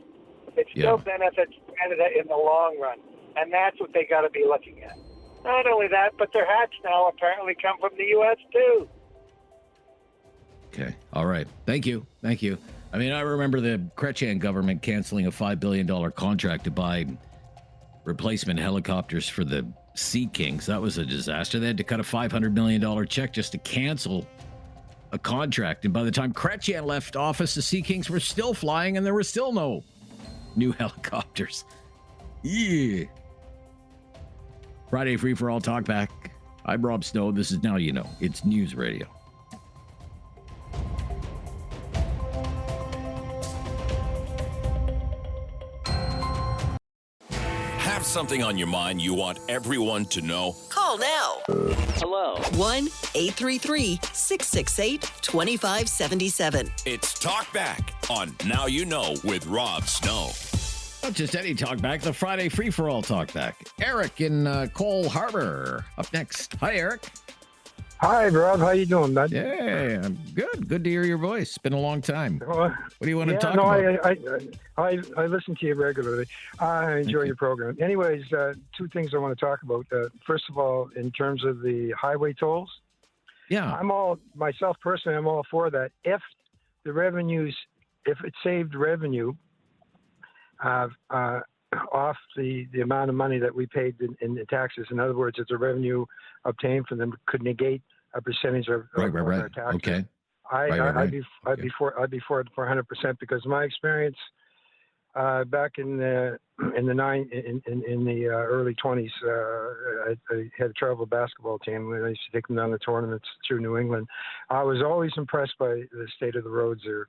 it still benefits Canada in the long run. And that's what they got to be looking at. Not only that, but their hats now apparently come from the U.S. too. Okay. All right. Thank you. I mean, I remember the Chrétien government canceling a $5 billion contract to buy replacement helicopters for the Sea Kings. That was a disaster. They had to cut a $500 million check just to cancel a contract. And by the time Chrétien left office, the Sea Kings were still flying and there were still no new helicopters. Yeah. Friday Free for All Talkback. I'm Rob Snow. This is Now You Know. It's News Radio. Have something on your mind you want everyone to know? Call now. Hello. 1-833-668-2577. It's Talkback on Now You Know with Rob Snow. Not just any Talkback, the Friday Free-for-All Talkback. Eric in Cole Harbor up next. Hi, Eric. Hi, Rob. How you doing, bud? Yeah, I'm good. Good to hear your voice. It's been a long time. What do you want to talk about? I listen to you regularly. I enjoy your program. Anyways, two things I want to talk about. First of all, in terms of the highway tolls. Yeah. I'm all for that. If it saved revenue, off the amount of money that we paid in the taxes. In other words, if the revenue obtained from them could negate a percentage of our taxes. Okay. I'd be for it for 100%, because my experience back in the early 20s, I had a travel basketball team. I used to take them down to tournaments through New England. I was always impressed by the state of the roads there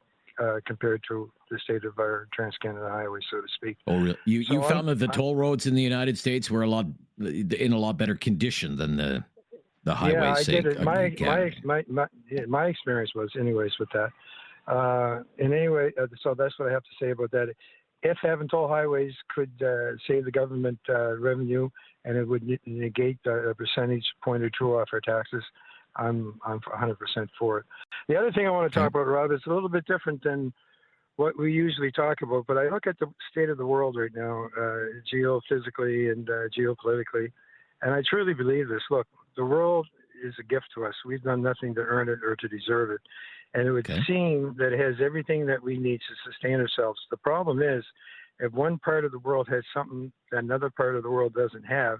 compared to the state of our Trans-Canada highway, so to speak. Oh, really? You found that the toll roads in the United States were in a lot better condition than the highways. Yeah, I did it. My experience was, anyways, with that. And anyway, so that's what I have to say about that. If having toll highways could save the government revenue, and it would negate a percentage point or two off our taxes, I'm 100% for it. The other thing I want to talk about, Rob, is a little bit different than what we usually talk about, but I look at the state of the world right now, geophysically and geopolitically, and I truly believe this. Look, the world is a gift to us. We've done nothing to earn it or to deserve it. And it would seem that it has everything that we need to sustain ourselves. The problem is, if one part of the world has something that another part of the world doesn't have,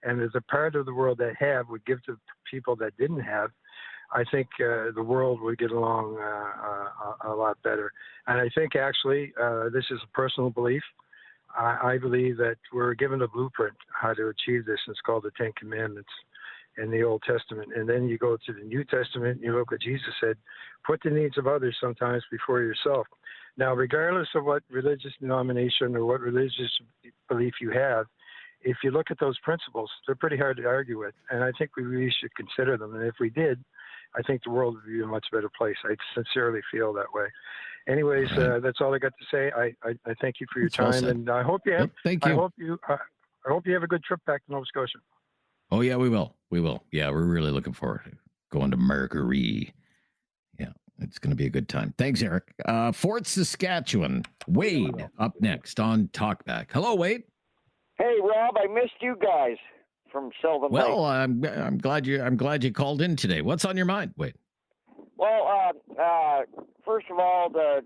and there's a part of the world that would give to people that didn't have, I think the world would get along a lot better. And I think actually, this is a personal belief. I believe that we're given a blueprint how to achieve this, and it's called the Ten Commandments in the Old Testament. And then you go to the New Testament and you look what Jesus said, put the needs of others sometimes before yourself. Now, regardless of what religious denomination or what religious belief you have, if you look at those principles, they're pretty hard to argue with. And I think we really should consider them. And if we did, I think the world would be a much better place. I sincerely feel that way. Anyways, that's all I got to say. I thank you for your time, and I hope you have. Thank you. I hope you have a good trip back to Nova Scotia. Oh yeah, we will. We will. Yeah, we're really looking forward to going to Mercury. Yeah, it's going to be a good time. Thanks, Eric. Fort Saskatchewan. Wade up next on Talkback. Hello, Wade. Hey, Rob. I missed you guys from Sylvan Lake. Well, I'm glad you called in today. What's on your mind, Wade? Well, first of all, the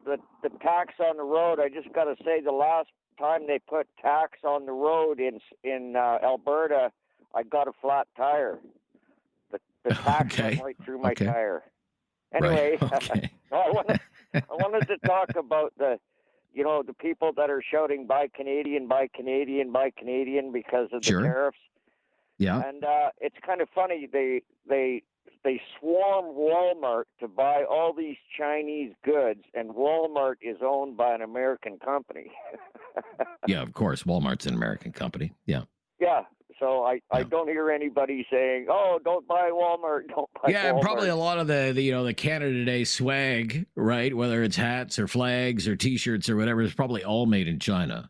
tax on the road. I just got to say, the last time they put tax on the road in Alberta, I got a flat tire. The tax went right through my tire. Anyway, I wanted to talk about the people that are shouting "Buy Canadian, buy Canadian, buy Canadian" because of the tariffs. Yeah. And it's kind of funny. They swarm Walmart to buy all these Chinese goods, and Walmart is owned by an American company. Yeah, of course. Walmart's an American company. Yeah. Yeah. So I don't hear anybody saying, "Oh, don't buy Walmart, don't buy Walmart." Yeah, and probably a lot of the Canada Day swag, right? Whether it's hats or flags or T-shirts or whatever, is probably all made in China.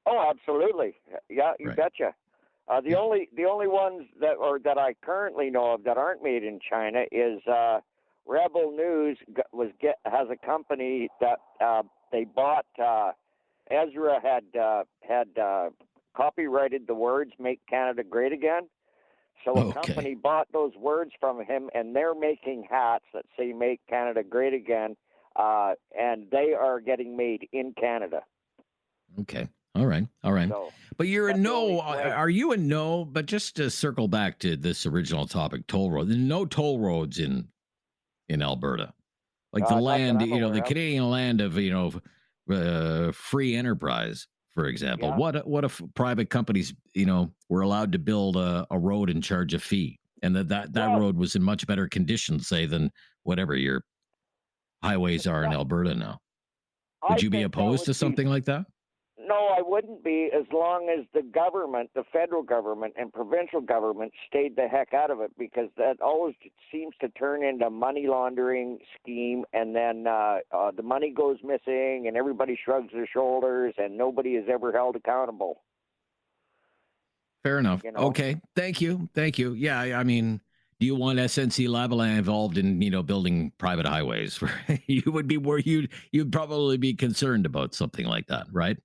Oh, absolutely. Yeah, you betcha. The only ones that I currently know of that aren't made in China is Rebel News has a company that they bought. Ezra had copyrighted the words "Make Canada Great Again." So a company bought those words from him, and they're making hats that say "Make Canada Great Again," and they are getting made in Canada. Okay. All right. So, but you're a no. Are you a no? But just to circle back to this original topic, toll road. There's no toll roads in Alberta. Like the land, the Canadian land of free enterprise, for example. Yeah. What if private companies, were allowed to build a road and charge a fee, and that road was in much better condition, say, than whatever your highways are in Alberta now? Would you be opposed to something like that? No, I wouldn't be, as long as the government, the federal government and provincial government stayed the heck out of it, because that always seems to turn into a money laundering scheme, and then the money goes missing and everybody shrugs their shoulders and nobody is ever held accountable. Fair enough. Okay. Thank you. Yeah, I mean, do you want SNC-Lavalin involved in, building private highways? You would be where you'd probably be concerned about something like that, right?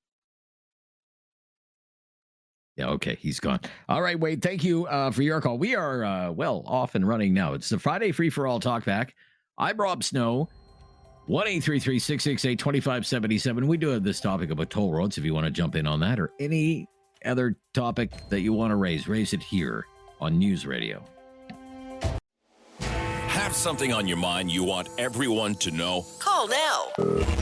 Yeah, okay, he's gone. All right, Wade, thank you for your call. We are, off and running now. It's the Friday Free-for-All Talkback. I'm Rob Snow. 1-833-668-2577. We do have this topic about toll roads if you want to jump in on that or any other topic that you want to raise it here on News Radio. Have something on your mind you want everyone to know? Call now.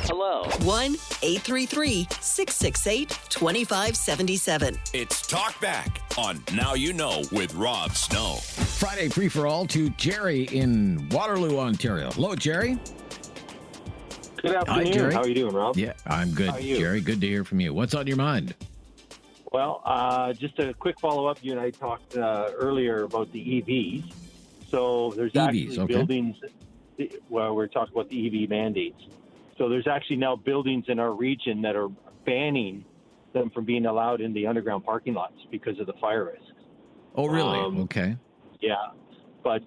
Hello. 1-833-668-2577. It's Talkback on Now You Know with Rob Snow. Friday free-for-all to Jerry in Waterloo, Ontario. Hello, Jerry. Good afternoon. Hi, Jerry. How are you doing, Rob? Yeah, I'm good, How are you? Jerry. Good to hear from you. What's on your mind? Well, just a quick follow-up. You and I talked earlier about the EVs. So there's actually buildings, well, we're talking about the EV mandates. So there's actually now buildings in our region that are banning them from being allowed in the underground parking lots because of the fire risks. Oh, really? Okay. Yeah. But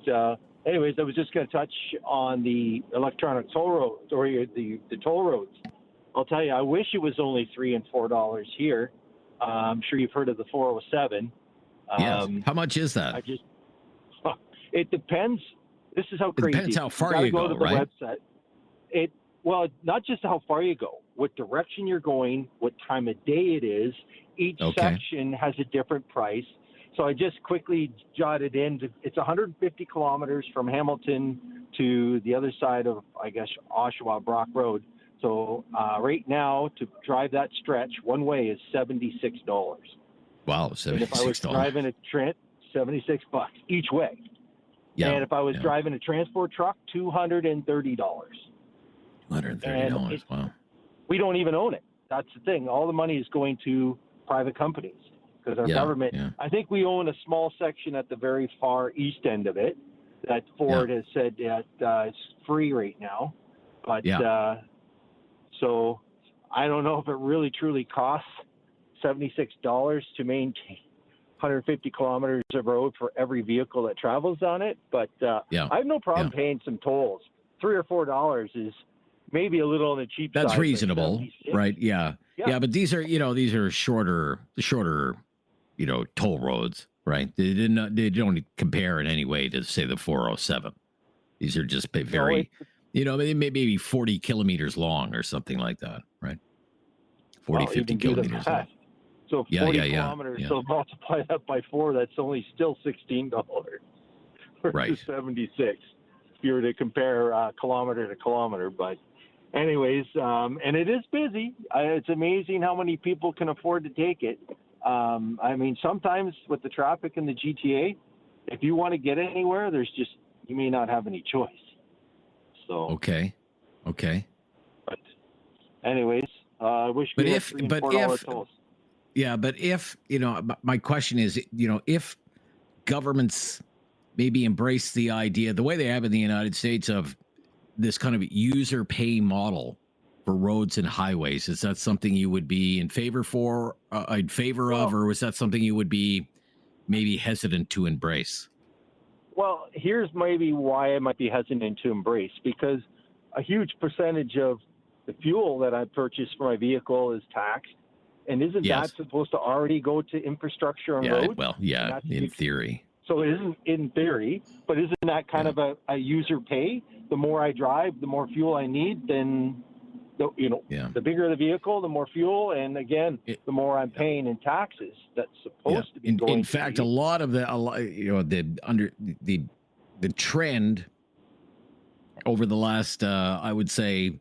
anyways, I was just going to touch on the electronic toll roads or the toll roads. I'll tell you, I wish it was only $3 and $4 here. I'm sure you've heard of the 407. Yes. How much is that? It depends. This is how crazy. It depends how far you go go, to the right? website. Well, not just how far you go, what direction you're going, what time of day it is. Each section has a different price. So I just quickly jotted in. It's 150 kilometers from Hamilton to the other side of, I guess, Oshawa Brock Road. So right now, to drive that stretch one way is $76. Wow, $76. And if I was driving a Trent, $76 each way. Yeah, and if I was driving a transport truck, $230. $230. Wow. We don't even own it. That's the thing. All the money is going to private companies because our government. Yeah. I think we own a small section at the very far east end of it that Ford has said that it's free right now. But so I don't know if it really truly costs $76 to maintain 150 kilometers of road for every vehicle that travels on it. But I have no problem paying some tolls. $3 or $4 is maybe a little on the cheap side. That's reasonable, right? Yeah. But these are shorter, toll roads, right? They don't compare in any way to, say, the 407. These are just very, maybe 40 kilometers long or something like that, right? 40, 50 kilometers long. So 40 kilometers, so multiply that by 4, that's only still $16 versus 76 if you were to compare kilometer to kilometer. But anyways, and it is busy. It's amazing how many people can afford to take it. I mean, sometimes with the traffic in the GTA, if you want to get anywhere, you may not have any choice. So Okay. But anyways, I wish we had $3 and $4 tolls. Yeah, but if, my question is, if governments maybe embrace the idea, the way they have in the United States, of this kind of user pay model for roads and highways, is that something you would be in favor of, or was that something you would be maybe hesitant to embrace? Well, here's maybe why I might be hesitant to embrace, because a huge percentage of the fuel that I purchase for my vehicle is taxed. And isn't that supposed to already go to infrastructure and roads? Well, in theory. So it isn't in theory, but isn't that kind of a user pay? The more I drive, the more fuel I need, then, the bigger the vehicle, the more fuel. And again, the more I'm paying in taxes. That's supposed to be going. In fact, a lot of the trend over the last, I would say,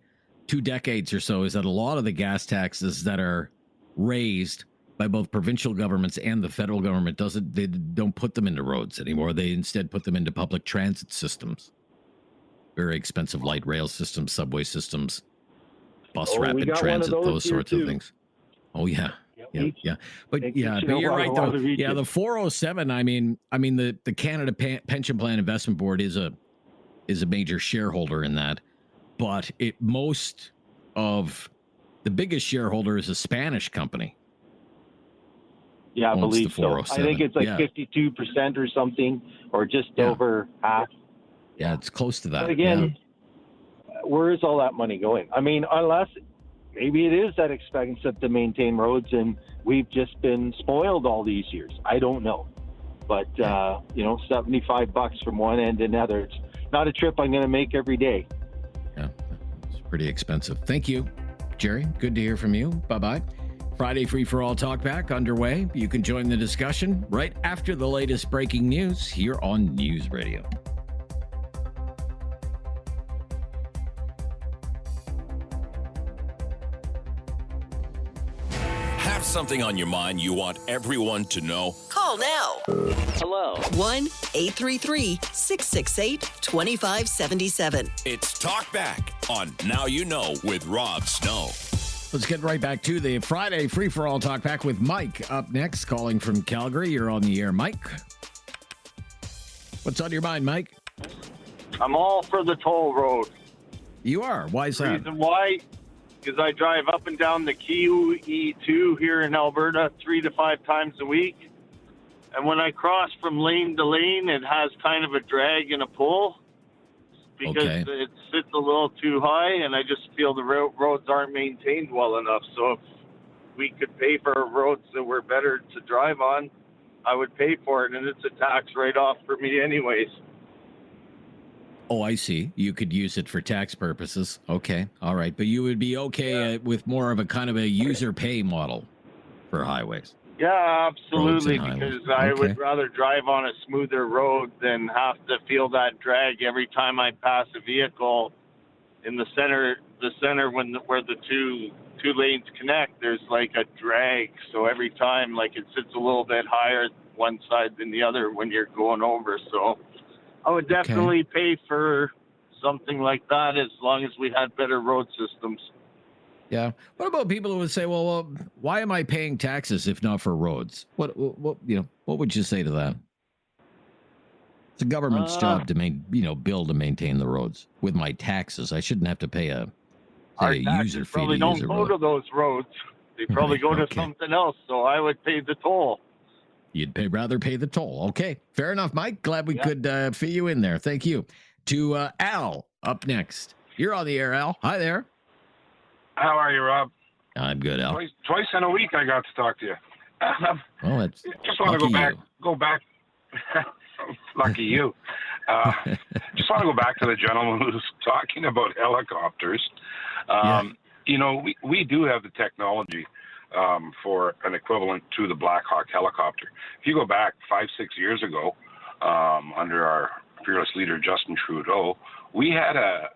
2 decades or so, is that a lot of the gas taxes that are raised by both provincial governments and the federal government they don't put them into roads anymore. They instead put them into public transit systems, very expensive light rail systems, subway systems, bus rapid transit, those sorts of things. Oh yeah. But you're right though. Yeah, the 407. I mean the Canada Pension Plan Investment Board is a major shareholder in that, but most of the biggest shareholder is a Spanish company. Yeah, I believe so. I think it's like 52% or something, or just over half. Yeah, it's close to that. But again, where is all that money going? I mean, unless maybe it is that expensive to maintain roads and we've just been spoiled all these years. I don't know. But, $75 from one end to another. It's not a trip I'm going to make every day. Yeah, Pretty expensive. Thank you, Jerry. Good to hear from you. Bye-bye. Friday Free for All Talkback underway. You can join the discussion right after the latest breaking news here on News Radio. Have something on your mind you want everyone to know? Call now. Hello. 1-833-668-2577. It's Talkback on Now You Know with Rob Snow. Let's get right back to the Friday Free for All Talkback with Mike up next, calling from Calgary. You're on the air, Mike. What's on your mind, Mike? I'm all for the toll road. You are? Why is that? Reason why? Because I drive up and down the QE2 here in Alberta 3 to 5 times a week. And when I cross from lane to lane, it has kind of a drag and a pull because it sits a little too high, and I just feel the roads aren't maintained well enough. So if we could pay for roads that were better to drive on, I would pay for it, and it's a tax write-off for me anyways. Oh, I see. You could use it for tax purposes. Okay. All right. But you would be okay with more of a kind of a user pay model for highways. Yeah, absolutely, because I would rather drive on a smoother road than have to feel that drag every time I pass a vehicle in the center where the two lanes connect. There's like a drag, so every time like it sits a little bit higher one side than the other when you're going over. So I would definitely pay for something like that as long as we had better road systems. Yeah. What about people who would say, well, why am I paying taxes if not for roads? What would you say to that? It's the government's job to build and maintain the roads. With my taxes, I shouldn't have to pay a user fee probably to use don't a go road. to those roads. They probably go to something else. So I would pay the toll. You'd rather pay the toll. Okay, fair enough, Mike. Glad we could fit you in there. Thank you. To Al up next. You're on the air, Al. Hi there. How are you, Rob? I'm good, Al. Twice in a week I got to talk to you. Well, that's just want to go back. Lucky you. Just want to go back to the gentleman who was talking about helicopters. We do have the technology for an equivalent to the Black Hawk helicopter. If you go back 5-6 years ago, under our fearless leader Justin Trudeau, we had a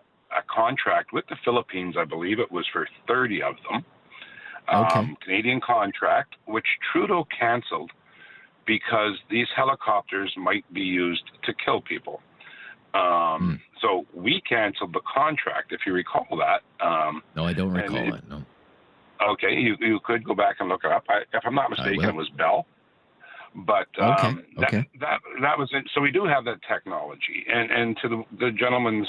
contract with the Philippines. I believe it was for 30 of them. Canadian contract, which Trudeau canceled because these helicopters might be used to kill people. So we canceled the contract, if you recall that. No, I don't recall it. No. Okay, you could go back and look it up. If I'm not mistaken, it was Bell. But that was it. So we do have that technology. And to the gentleman's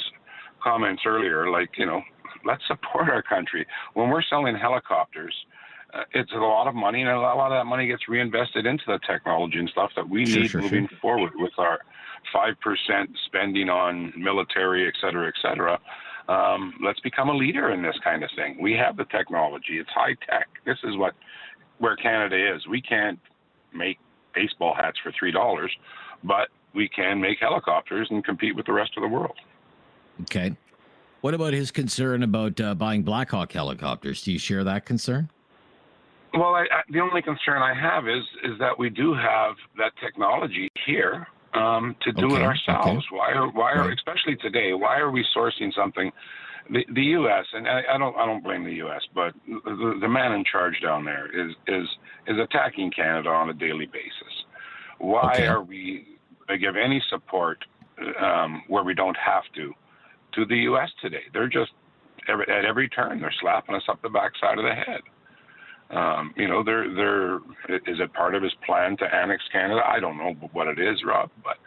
comments earlier, let's support our country. When we're selling helicopters, it's a lot of money, and a lot of that money gets reinvested into the technology and stuff that we need moving forward with our 5% spending on military, et cetera, et cetera. Let's become a leader in this kind of thing. We have the technology. It's high tech. This is where Canada is. We can't make baseball hats for $3, but we can make helicopters and compete with the rest of the world. Okay. What about his concern about buying Black Hawk helicopters? Do you share that concern? Well, the only concern I have is that we do have that technology here to do it ourselves. Why are especially today? Why are we sourcing something? The U.S. and I don't blame the U.S., but the man in charge down there is attacking Canada on a daily basis. Why are we give any support where we don't have to the U.S. today? They're just at every turn they're slapping us up the backside of the head. Is it part of his plan to annex Canada? I don't know what it is, Rob, but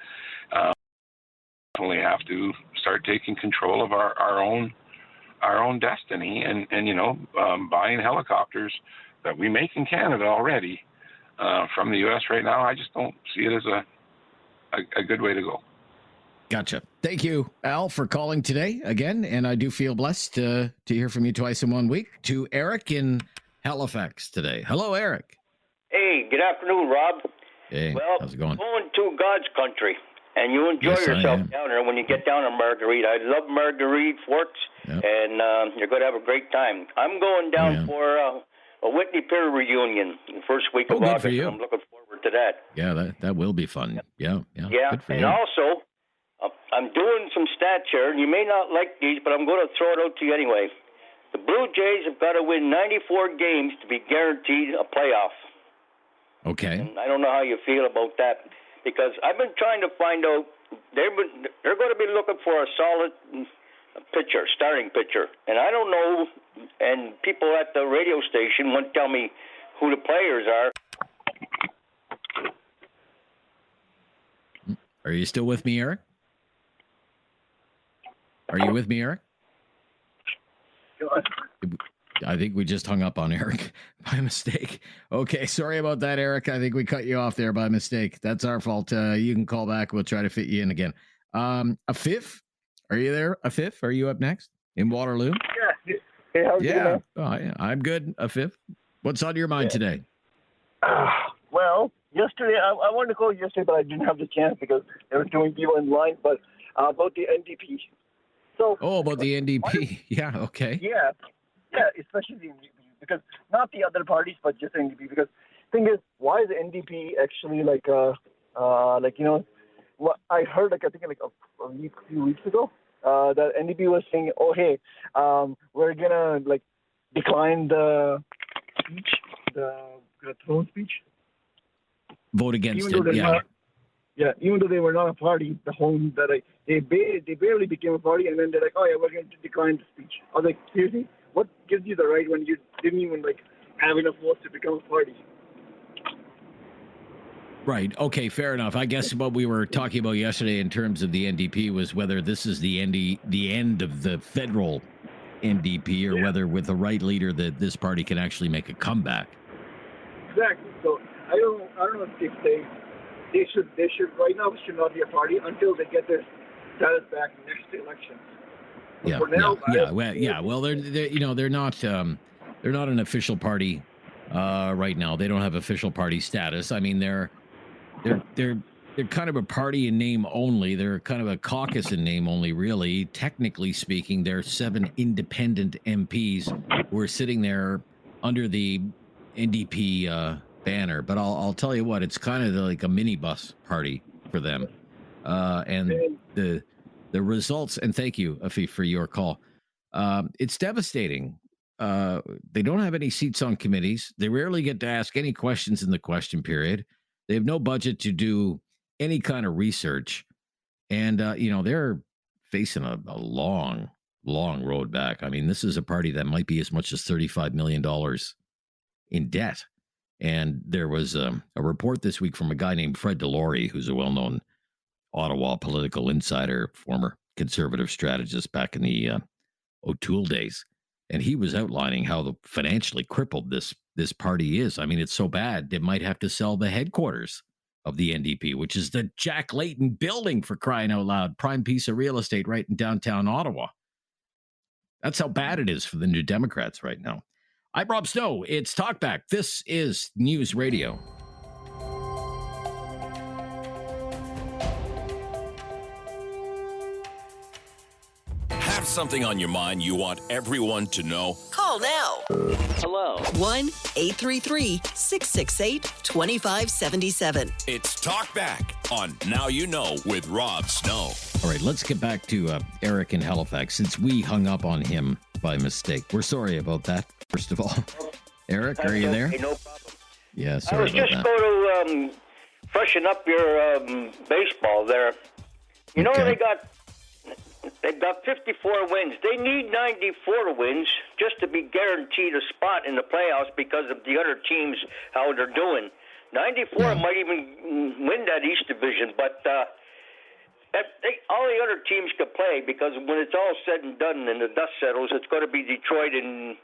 definitely have to start taking control of our own destiny and buying helicopters that we make in Canada already from the U.S. right now. I just don't see it as a good way to go. Gotcha. Thank you, Al, for calling today again, and I do feel blessed to hear from you twice in 1 week. To Eric in Halifax today. Hello, Eric. Hey, good afternoon, Rob. Hey, well, how's it going? Going to God's country. And you enjoy yourself down there when you get down to Marguerite. I love Marguerite Forks, and you're going to have a great time. I'm going down for a Whitney Pier reunion the first week of August. And I'm looking forward to that. Yeah, that will be fun. Yeah. Good for and you. also, I'm doing some stats here, and you may not like these, but I'm going to throw it out to you anyway. The Blue Jays have got to win 94 games to be guaranteed a playoff. Okay. And I don't know how you feel about that, because I've been trying to find out. They're going to be looking for a solid pitcher, starting pitcher, and I don't know. And people at the radio station won't tell me who the players are. Are you still with me, Eric? Are you with me, Eric? I think we just hung up on Eric by mistake. Okay, sorry about that, Eric. I think we cut you off there by mistake. That's our fault. You can call back. We'll try to fit you in again. A fifth? Are you there? A fifth? Are you up next in Waterloo? Yeah. Hey, how are you, man? Oh, yeah. I'm good. A fifth. What's on your mind today? Well, yesterday, I wanted to call yesterday, but I didn't have the chance because there were too many people in line, but about the NDP. So, about the NDP. Yeah, okay. Yeah, especially the NDP, because not the other parties, but just NDP. Because the thing is, why is the NDP actually what I heard, I think a few weeks ago, that NDP was saying, "Oh, hey, we're gonna decline the speech, the throne speech." Vote against it. Even though they were not a party, they barely became a party, and then they're like, "Oh yeah, we're going to decline the speech." I was like, seriously, what gives you the right when you didn't even have enough votes to become a party? Right. Okay. Fair enough. I guess what we were talking about yesterday in terms of the NDP was whether this is the end of the federal NDP, or whether with the right leader that this party can actually make a comeback. Exactly. So I don't know if they should right now should not be a party until they get their status back next election. Well, they're not an official party right now. They don't have official party status. I mean, they're kind of a party in name only. They're kind of a caucus in name only, really. Technically speaking, they're 7 independent MPs who are sitting there under the NDP banner. But I'll tell you what, it's kind of like a minibus party for them. And the results, and thank you, Afif, for your call. It's devastating. They don't have any seats on committees. They rarely get to ask any questions in the question period. They have no budget to do any kind of research. And, they're facing a long, long road back. I mean, this is a party that might be as much as $35 million in debt. And there was a report this week from a guy named Fred Delory, who's a well-known Ottawa political insider, former conservative strategist back in the O'Toole days. And he was outlining how financially crippled this party is. I mean, it's so bad, they might have to sell the headquarters of the NDP, which is the Jack Layton building, for crying out loud, prime piece of real estate right in downtown Ottawa. That's how bad it is for the New Democrats right now. I'm Rob Snow. It's Talkback. This is News Radio. Have something on your mind you want everyone to know? Call now. Hello. 1-833-668-2577. It's Talkback on Now You Know with Rob Snow. All right, let's get back to Eric in Halifax, since we hung up on him by mistake. We're sorry about that, first of all. Eric, are you there? No problem. Yeah, sorry about that. I was just going to freshen up your baseball there. You know, they've got 54 wins. They need 94 wins just to be guaranteed a spot in the playoffs because of the other teams, how they're doing. 94 might even win that East Division, but all the other teams could play, because when it's all said and done and the dust settles, it's going to be Detroit and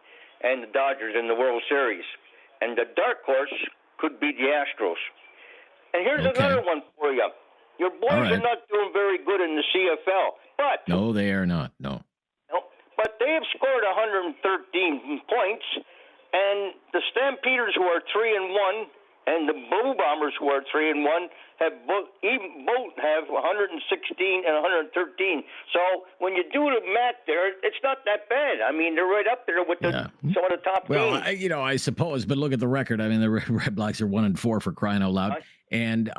the Dodgers in the World Series. And the dark horse could be the Astros. And here's another one for you. Your boys are not doing very good in the CFL. But no, they are not. No. But they have scored 113 points, and the Stampeders, who are 3-1, and the Blue Bombers, who are 3-1, have both have 116 and 113. So when you do the math there, it's not that bad. I mean, they're right up there with some of the top teams. I suppose, but look at the record. I mean, the Red Blacks are 1-4 for crying out loud, and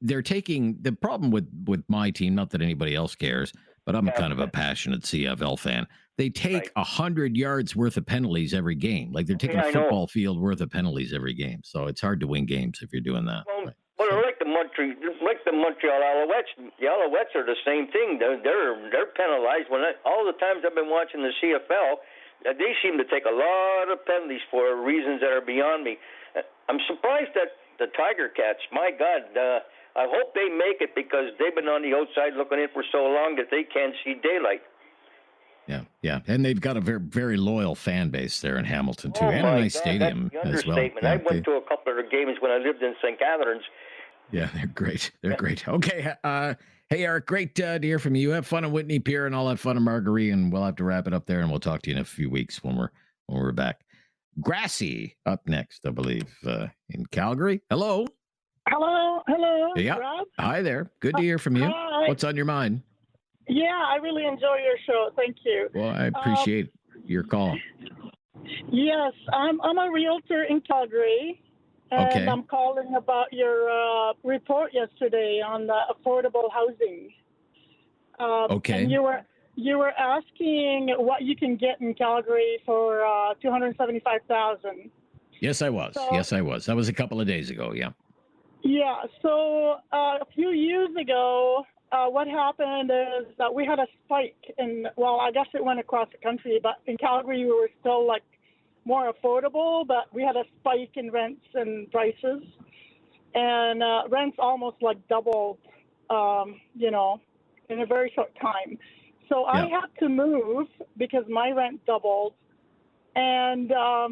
they're taking the problem with my team. Not that anybody else cares, but I'm kind of a passionate CFL fan. They take 100 yards worth of penalties every game. Like they're taking a football field worth of penalties every game. So it's hard to win games if you're doing that. Well, they're like the Montreal Alouettes. The Alouettes are the same thing. They're penalized. All the times I've been watching the CFL, they seem to take a lot of penalties for reasons that are beyond me. I'm surprised that the Tiger Cats, my God, I hope they make it because they've been on the outside looking in for so long that they can't see daylight. Yeah, and they've got a very, very loyal fan base there in Hamilton too, and a nice stadium as well. Yeah, I went to a couple of their games when I lived in St. Catharines. Yeah, they're great. They're great. Okay, hey Eric, great to hear from you. Have fun in Whitney Pier, and I'll have fun in Marguerite, and we'll have to wrap it up there, and we'll talk to you in a few weeks when we're back. Grassy up next, I believe, in Calgary. Hello. Yeah. Rob? Hi there. Good to hear from you. Hi. What's on your mind? Yeah, I really enjoy your show. Thank you. Well, I appreciate your call. Yes, I'm a realtor in Calgary, and I'm calling about your report yesterday on the affordable housing. And you were asking what you can get in Calgary for $275,000. Yes, I was. That was a couple of days ago. Yeah. Yeah. So a few years ago, what happened is that we had a spike I guess it went across the country, but in Calgary we were still like more affordable, but we had a spike in rents and prices, and rents almost like doubled, in a very short time. So I had to move because my rent doubled, and as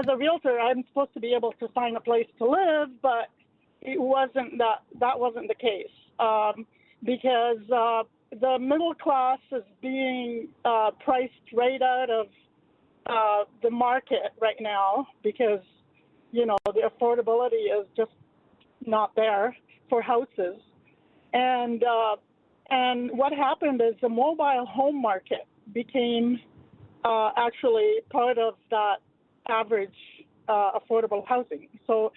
a realtor, I'm supposed to be able to find a place to live, but it wasn't that wasn't the case, because the middle class is being priced right out of the market right now because, the affordability is just not there for houses. And what happened is the mobile home market became actually part of that average affordable housing. So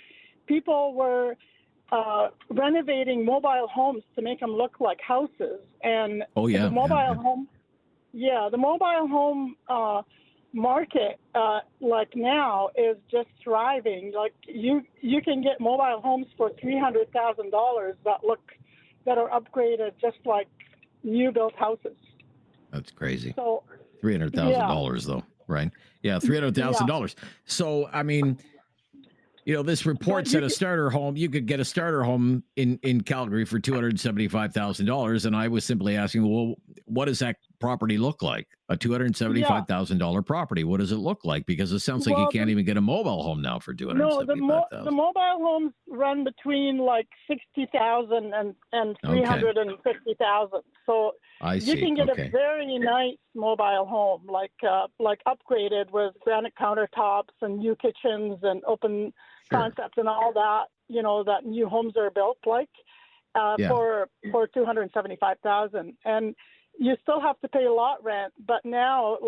people were renovating mobile homes to make them look like houses, and the mobile home market like now is just thriving. Like you can get mobile homes for $300,000 that are upgraded just like new built houses. That's crazy. So $300,000 though, right? Yeah, $300,000. So I mean, this report said a starter home, you could get a starter home in Calgary for $275,000. And I was simply asking, well, what does that property look like? A $275,000 property. What does it look like? Because it sounds like you can't even get a mobile home now for $275,000. No, the mobile homes run between like $60,000 and $350,000. So you can get a very nice mobile home, like upgraded with granite countertops and new kitchens and open concepts and all that. That new homes are built like for $275,000, and you still have to pay a lot rent. But now,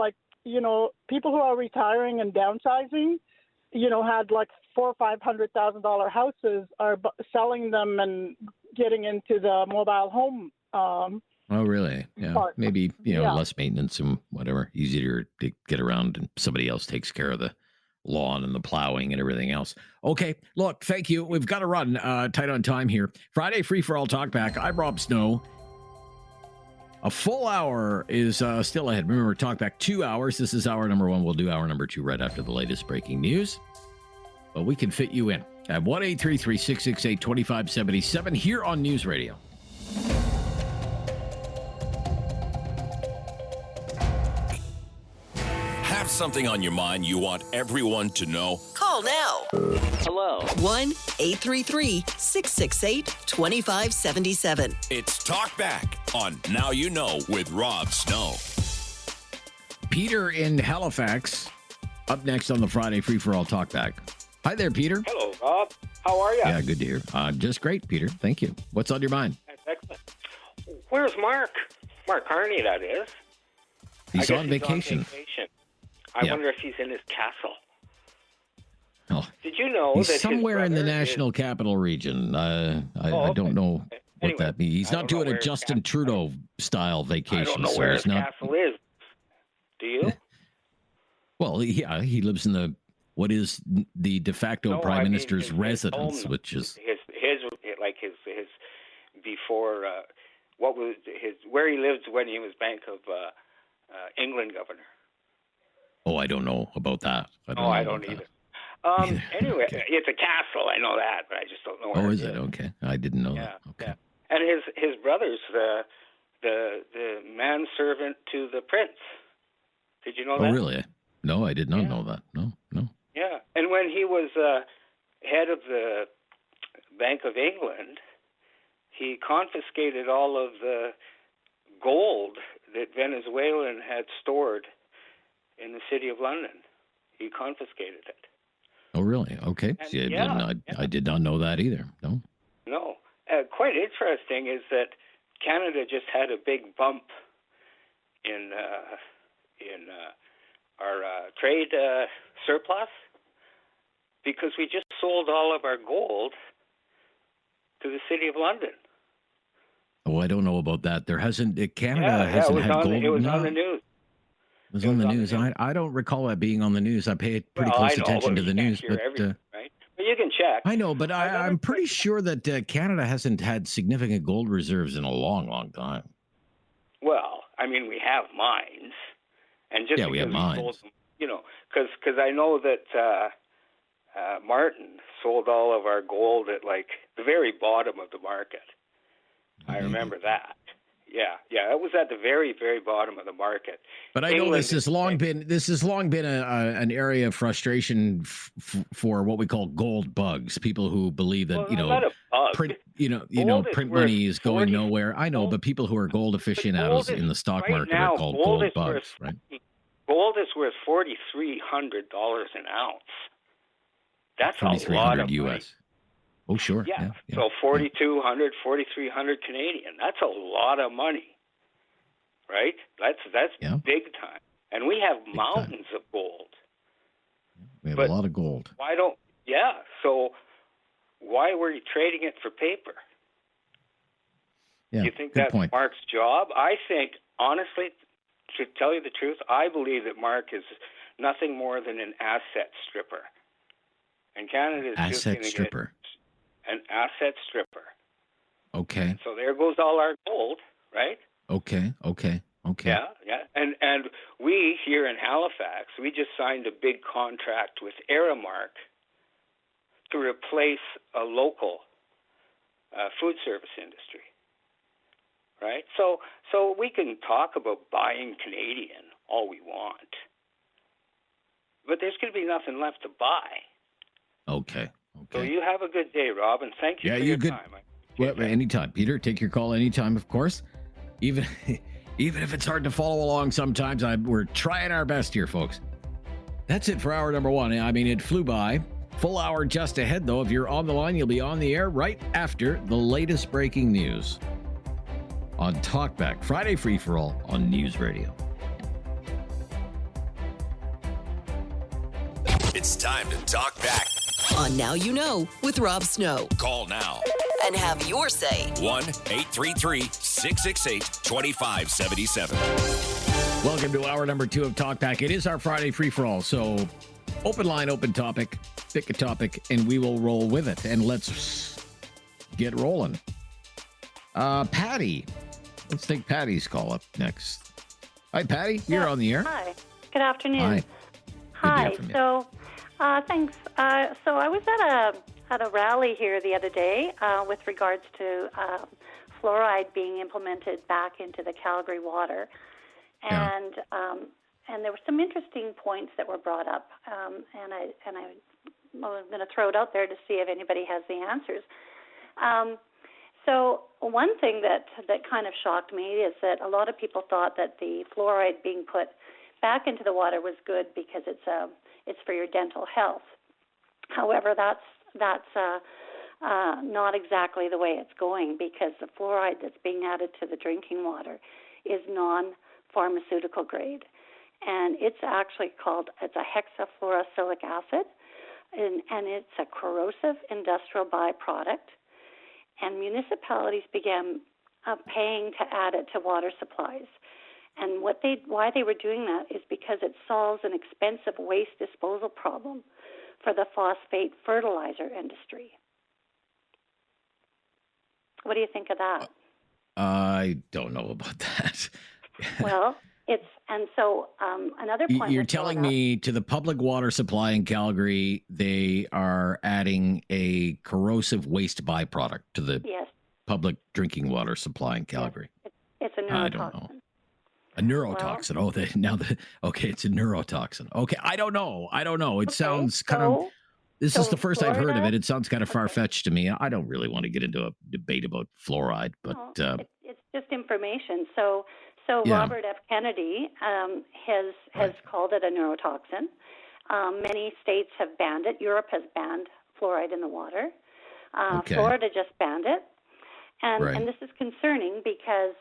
people who are retiring and downsizing, had like $400,000 or $500,000 houses are selling them and getting into the mobile home. Oh, really? Yeah. Maybe, less maintenance and whatever, easier to get around, and somebody else takes care of the lawn and the plowing and everything else. Okay. Look, thank you. We've got to run tight on time here. Friday Free for All Talkback. I'm Rob Snow. A full hour is still ahead. Remember, Talkback 2 hours. This is hour number 1. We'll do hour number 2 right after the latest breaking news. But we can fit you in at 1-833-668-2577 here on News Radio. Have something on your mind you want everyone to know? Call now. Hello. 1-833-668-2577. It's Talkback on Now You Know with Rob Snow. Peter in Halifax, up next on the Friday Free for All Talkback. Hi there, Peter. Hello, Rob. How are you? Yeah, good to hear. Just great, Peter. Thank you. What's on your mind? That's excellent. Where's Mark? Mark Carney, that is. He's on vacation. I wonder if he's in his castle. Oh, did you know he's that somewhere in the National Capital Region? I don't know what that means. He's not doing a Justin Trudeau style vacation. I don't know where his castle is. Do you? Well, yeah, he lives in what is the de facto prime minister's residence, which is his before what was his where he lived when he was Bank of England governor. Oh, I don't know about that. I don't either. Anyway, it's a castle. I know that, but I just don't know where. Oh, is it? Okay, I didn't know that. Okay. Yeah. And his brother's the manservant to the prince. Did you know that? Oh, really? No, I did not know that. No. Yeah, and when he was head of the Bank of England, he confiscated all of the gold that Venezuelan had stored in the city of London. He confiscated it. Oh, really? Okay. See, I did not know that either. No. No. Quite interesting is that Canada just had a big bump in our trade surplus because we just sold all of our gold to the city of London. Oh, I don't know about that. Canada hasn't had gold. It was on the news. It was on the news. I don't recall that being on the news. I pay pretty close attention to the news, but right? But you can check. I know, but I'm pretty sure that Canada hasn't had significant gold reserves in a long, long time. Well, I mean, we have mines, and just we have mines. Sold them, because I know that Martin sold all of our gold at like the very bottom of the market. I remember that. Yeah, it was at the very, very bottom of the market. But I know this has long been an area of frustration for what we call gold bugs. People who believe that print money is going nowhere. I know, but people who are gold aficionados in the stock market are called gold bugs, right? Gold is worth $4,300 an ounce. That's a lot of money. US. Oh, sure. Yeah. So 4,200, 4,300 Canadian. That's a lot of money, right? That's big time. And we have mountains of gold. We have a lot of gold. So why were you trading it for paper? Yeah, you think that's point. Mark's job? I think, honestly, to tell you the truth, I believe that Mark is nothing more than an asset stripper. And Canada is just going to get an asset stripper. Okay. So there goes all our gold, right? Okay. Yeah. And we here in Halifax, we just signed a big contract with Aramark to replace a local food service industry, right? So we can talk about buying Canadian all we want, but there's going to be nothing left to buy. Okay. So you have a good day, Rob, and thank you for your time. Well, anytime, Peter. Take your call anytime, of course. Even if it's hard to follow along sometimes, we're trying our best here, folks. That's it for hour number one. I mean, it flew by. Full hour just ahead, though. If you're on the line, you'll be on the air right after the latest breaking news on Talkback, Friday Free-for-All on News Radio. It's time to talk back. On Now You Know with Rob Snow. Call now and have your say. 1-833-668-2577. Welcome to hour number 2 of Talkback. It is our Friday free-for-all, so open line, open topic. Pick a topic, and we will roll with it. And let's get rolling. Patty. Let's take Patty's call up next. Hi, Patty. You're on the air. Hi. Good afternoon. Hi. Hi. So, thanks. So I was at a rally here the other day with regards to fluoride being implemented back into the Calgary water, and there were some interesting points that were brought up, and I'm going to throw it out there to see if anybody has the answers. So one thing that kind of shocked me is that a lot of people thought that the fluoride being put back into the water was good because it's for your dental health. However, that's not exactly the way it's going, because the fluoride that's being added to the drinking water is non-pharmaceutical grade. And it's actually it's a hexafluorosilicic acid, and it's a corrosive industrial byproduct. And municipalities began paying to add it to water supplies. And why they were doing that is because it solves an expensive waste disposal problem for the phosphate fertilizer industry. What do you think of that? I don't know about that. Well, another point. You're telling me to the public water supply in Calgary, they are adding a corrosive waste byproduct to the public drinking water supply in Calgary. Yes. It's a neurotoxin. I don't know. A neurotoxin. It's a neurotoxin. Okay, I don't know. It sounds kind of. This is the first I've heard of it. It sounds kind of far-fetched to me. I don't really want to get into a debate about fluoride, but it's just information. So Robert F. Kennedy has called it a neurotoxin. Many states have banned it. Europe has banned fluoride in the water. Florida just banned it, and this is concerning because.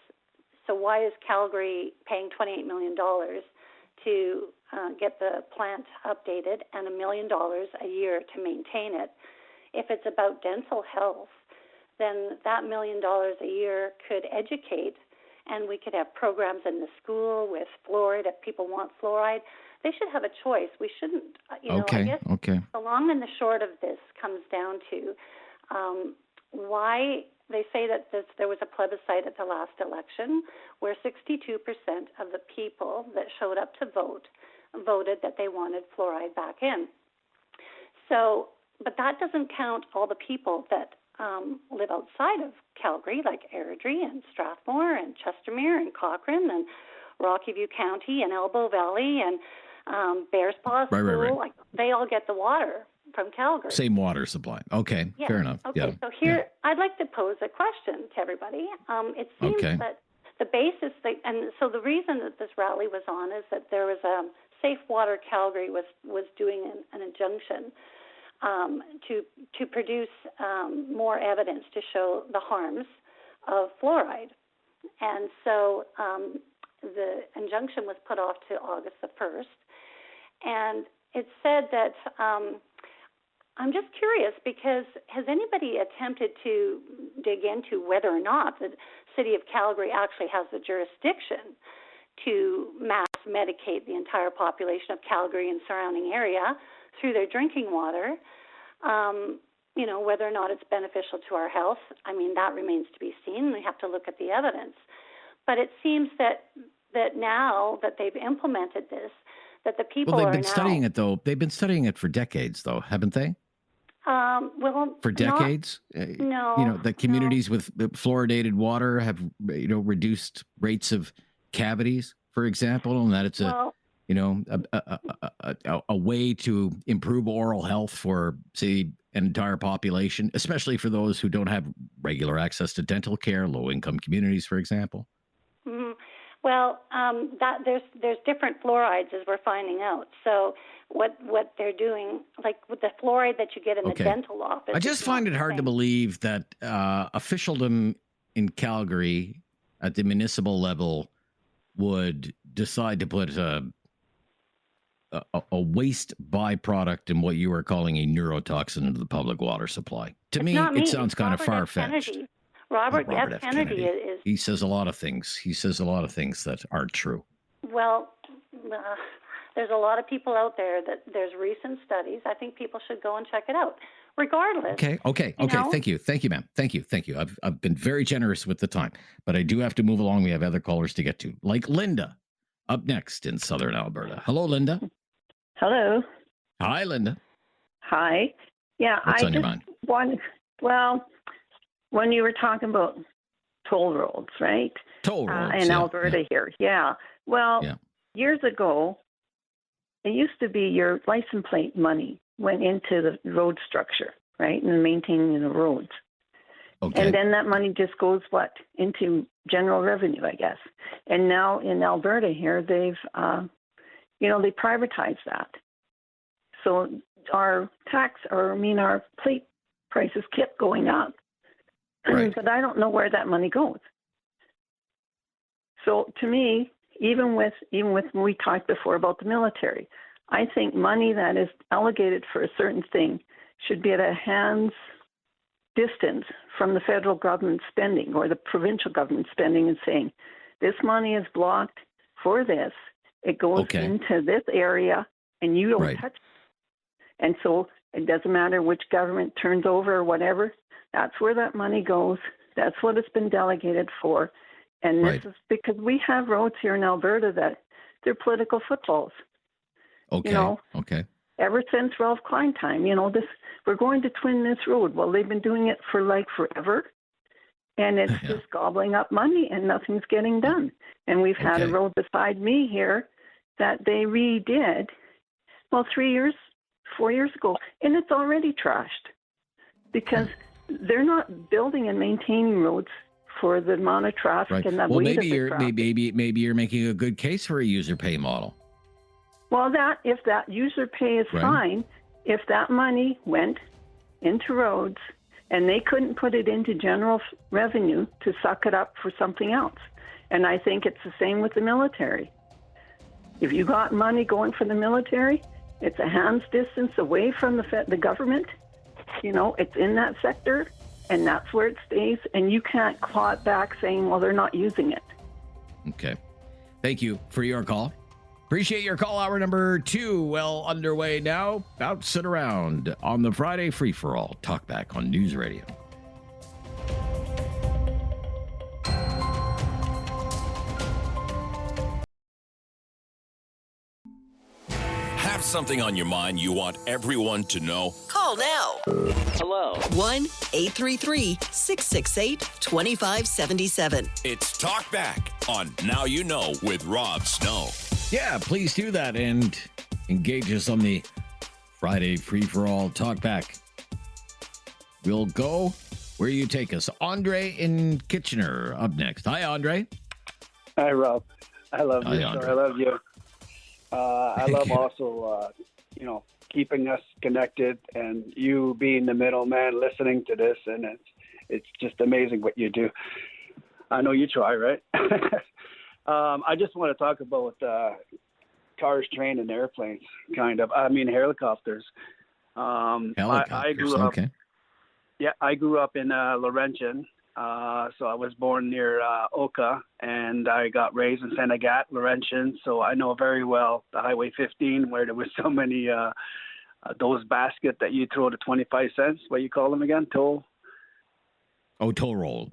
So why is Calgary paying $28 million to get the plant updated and $1 million a year to maintain it? If it's about dental health, then that $1 million a year could educate, and we could have programs in the school with fluoride. If people want fluoride, they should have a choice. We shouldn't, I guess the long and the short of this comes down to why they say that there was a plebiscite at the last election where 62% of the people that showed up to vote voted that they wanted fluoride back in. So, but that doesn't count all the people that live outside of Calgary, like Airdrie and Strathmore and Chestermere and Cochrane and Rocky View County and Elbow Valley and Bears Paw School. Right. Like, they all get the water from Calgary. Same water supply. Okay, fair enough. Okay, so here I'd like to pose a question to everybody. It seems that the basis, and so the reason that this rally was on is that there was Safe Water Calgary was doing an injunction to produce more evidence to show the harms of fluoride. And so the injunction was put off to August the 1st. And it said that, I'm just curious, because has anybody attempted to dig into whether or not the city of Calgary actually has the jurisdiction to mass medicate the entire population of Calgary and surrounding area through their drinking water? Whether or not it's beneficial to our health, I mean, that remains to be seen. We have to look at the evidence. But it seems that now that they've implemented this, that the people they've been studying it, though. They've been studying it for decades, though, haven't they? For decades? No. The communities with the water have, reduced rates of cavities, for example, and that it's a way to improve oral health for, say, an entire population, especially for those who don't have regular access to dental care, low-income communities, for example. Mm-hmm. Well, there's different fluorides, as we're finding out. So what they're doing, like with the fluoride that you get in the dental office. I just find it hard to believe that officialdom in Calgary at the municipal level would decide to put a waste byproduct in what you are calling a neurotoxin into the public water supply. To me, it sounds kind of far-fetched. Robert F. Kennedy is. He says a lot of things. He says a lot of things that aren't true. Well, there's a lot of people out there that there's recent studies. I think people should go and check it out. Regardless. Okay. Thank you, ma'am. Thank you. I've been very generous with the time, but I do have to move along. We have other callers to get to, like Linda, up next in Southern Alberta. Hello, Linda. Hello. Hi, Linda. Hi. Yeah, What's on your mind? When you were talking about toll roads, right? Toll roads in Alberta here. Yeah. Well, years ago, it used to be your license plate money went into the road structure, right, and maintaining the roads. Okay. And then that money just goes, into general revenue, I guess. And now in Alberta here, they've, they privatized that. So our plate prices kept going up. Right. But I don't know where that money goes. So to me, even with when we talked before about the military, I think money that is allocated for a certain thing should be at a hand's distance from the federal government spending or the provincial government spending and saying, this money is blocked for this. It goes into this area and you don't touch it. And so it doesn't matter which government turns over or whatever. That's where that money goes. That's what it's been delegated for. And this is because we have roads here in Alberta that they're political footballs. Okay. Ever since Ralph Klein time, we're going to twin this road. Well, they've been doing it for forever. And it's just gobbling up money and nothing's getting done. And we've had a road beside me here that they redid, 4 years ago. And it's already trashed because they're not building and maintaining roads for the amount of traffic and that weight of the traffic. Maybe you're making a good case for a user pay model. Well, if that user pay is fine, if that money went into roads and they couldn't put it into general revenue to suck it up for something else. And I think it's the same with the military. If you got money going for the military, it's a hand's distance away from the government. It's in that sector. And that's where it stays, and you can't claw it back saying, well, they're not using it. Okay. Thank you for your call. Appreciate your call. Hour number 2 well underway now. Bouncing around on the Friday free-for-all. Talkback on News Radio. Have something on your mind you want everyone to know? Call now. Hello. 1-833-668-2577. It's Talkback on Now You Know with Rob Snow. Yeah, please do that and engage us on the Friday free-for-all Talkback. We'll go where you take us. Andre in Kitchener up next. Hi, Andre. Hi, Rob. I love you. Andre. I love you. I love also, keeping us connected and you being the middleman listening to this. And it's just amazing what you do. I know you try, right? I just want to talk about cars, train, and airplanes, kind of. I mean, helicopters. Helicopters, I grew up, okay. Yeah, I grew up in Laurentian. So I was born near Oka, and I got raised in St. Agathe, Laurentian. So I know very well the Highway 15, where there was so many those baskets that you throw to 25 cents. What you call them again? Toll? Oh, tolls.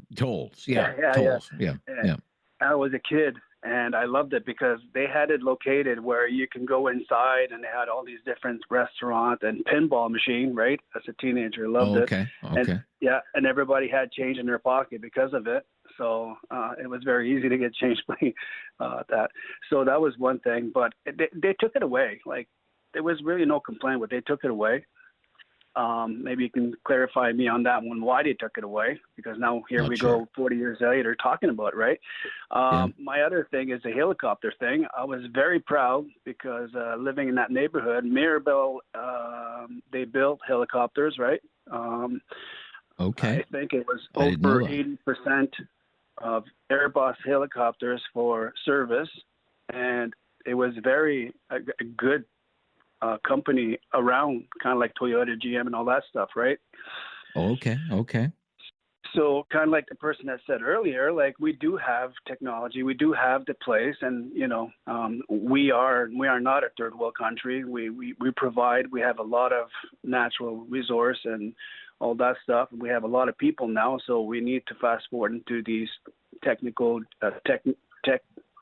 Yeah, tolls. Yeah. I was a kid, and I loved it because they had it located where you can go inside, and they had all these different restaurants and pinball machine, right? As a teenager, loved it. Okay. And everybody had change in their pocket because of it. So it was very easy to get change by that. So that was one thing, but they took it away. Like, there was really no complaint, but they took it away. Maybe you can clarify me on that one, why they took it away, because now here we go 40 years later talking about it, right? My other thing is the helicopter thing. I was very proud because living in that neighborhood, Mirabel, they built helicopters, right? Okay. I think it was over 80% of Airbus helicopters for service, and it was a good company around, kind of like Toyota, GM, and all that stuff, right? Okay. So kind of like the person that said earlier, like, we do have technology, we do have the place, and we are not a third world country. We provide. We have a lot of natural resource and all that stuff. We have a lot of people now, so we need to fast forward into these technical tech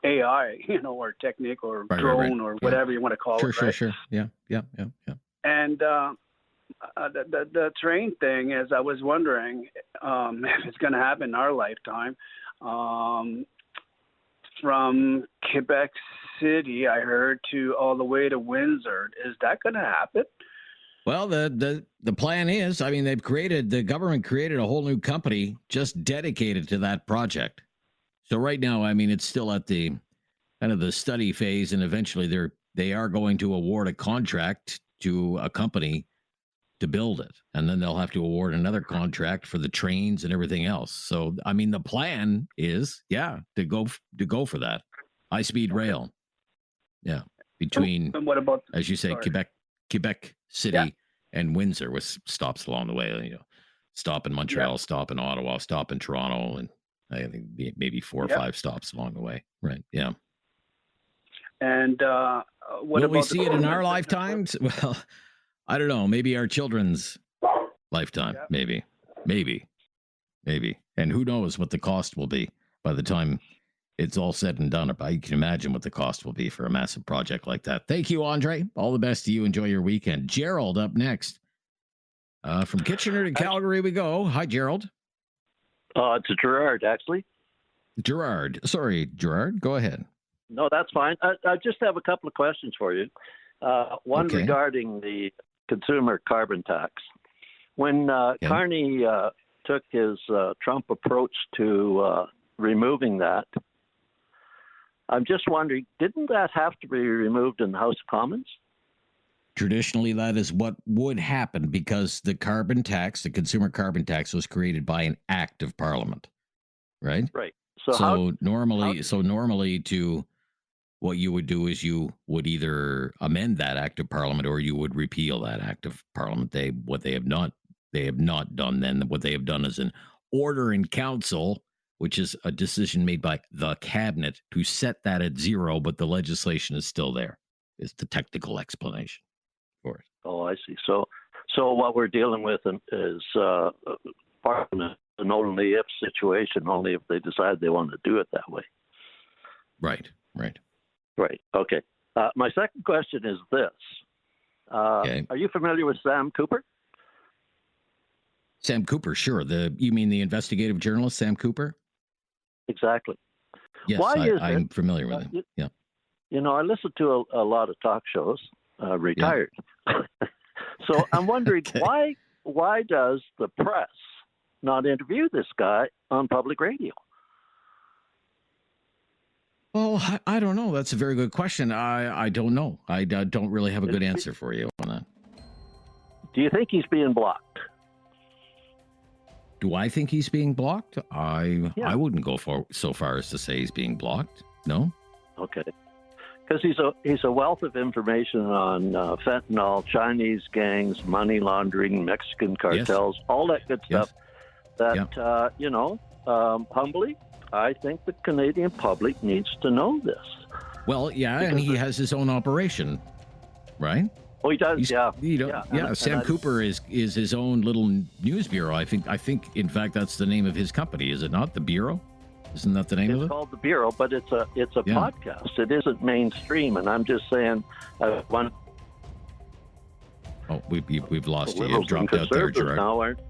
AI, or technique or drone or whatever you want to call it. Right? Sure. Yeah. And the train thing is, I was wondering if it's going to happen in our lifetime. From Quebec City, I heard, to all the way to Windsor. Is that going to happen? Well, the plan is, I mean, the government created a whole new company just dedicated to that project. So right now, I mean, it's still at the kind of the study phase, and eventually they are going to award a contract to a company to build it, and then they'll have to award another contract for the trains and everything else. So, I mean, the plan is, to go for that high-speed rail. Yeah, between, and what about, as you say, sorry. Quebec City and Windsor, with stops along the way. Stop in Montreal, stop in Ottawa, stop in Toronto, and I think maybe 4 or 5 stops along the way. Right? Yeah. And will we see it in our lifetimes? Well, I don't know. Maybe our children's lifetime. Yeah. Maybe. And who knows what the cost will be by the time it's all said and done. You can imagine what the cost will be for a massive project like that. Thank you, Andre. All the best to you. Enjoy your weekend. Gerald up next. From Kitchener to Calgary we go. Hi, Gerald. It's Gerard, actually. Gerard. Sorry, Gerard. Go ahead. No, that's fine. I just have a couple of questions for you. One regarding the consumer carbon tax. When Carney took his Trump approach to removing that, I'm just wondering, didn't that have to be removed in the House of Commons? Traditionally, that is what would happen because the carbon tax, the consumer carbon tax, was created by an act of Parliament, right? Right. So normally, to what you would do is you would either amend that act of Parliament or you would repeal that act of Parliament. What they have not done then. What they have done is an order in council, which is a decision made by the cabinet to set that at 0, but the legislation is still there. Is the technical explanation for it. Oh, I see. So what we're dealing with is Parliament, an only if situation, only if they decide they want to do it that way. Right. Okay. My second question is this. Are you familiar with Sam Cooper? Sam Cooper, sure. You mean the investigative journalist, Sam Cooper? Exactly. Yes, I'm familiar with him. Yeah. I listen to a lot of talk shows, retired. Yeah. So I'm wondering why does the press not interview this guy on public radio? Well, I don't know. That's a very good question. I don't know. I don't really have a good answer for you on that. Do you think he's being blocked? Do I think he's being blocked? I wouldn't go so far as to say he's being blocked. No. Okay. Because he's a wealth of information on fentanyl, Chinese gangs, money laundering, Mexican cartels, all that good stuff. That humbly, I think the Canadian public needs to know this. Well, and he has his own operation, right? Oh, he does. Sam Cooper is his own little news bureau. I think, in fact, that's the name of his company. Is it not? The Bureau? Isn't that the name of it? It's called The Bureau, but it's a podcast. It isn't mainstream, and I'm just saying one. Oh, we've lost you. You've dropped out there, Gerard.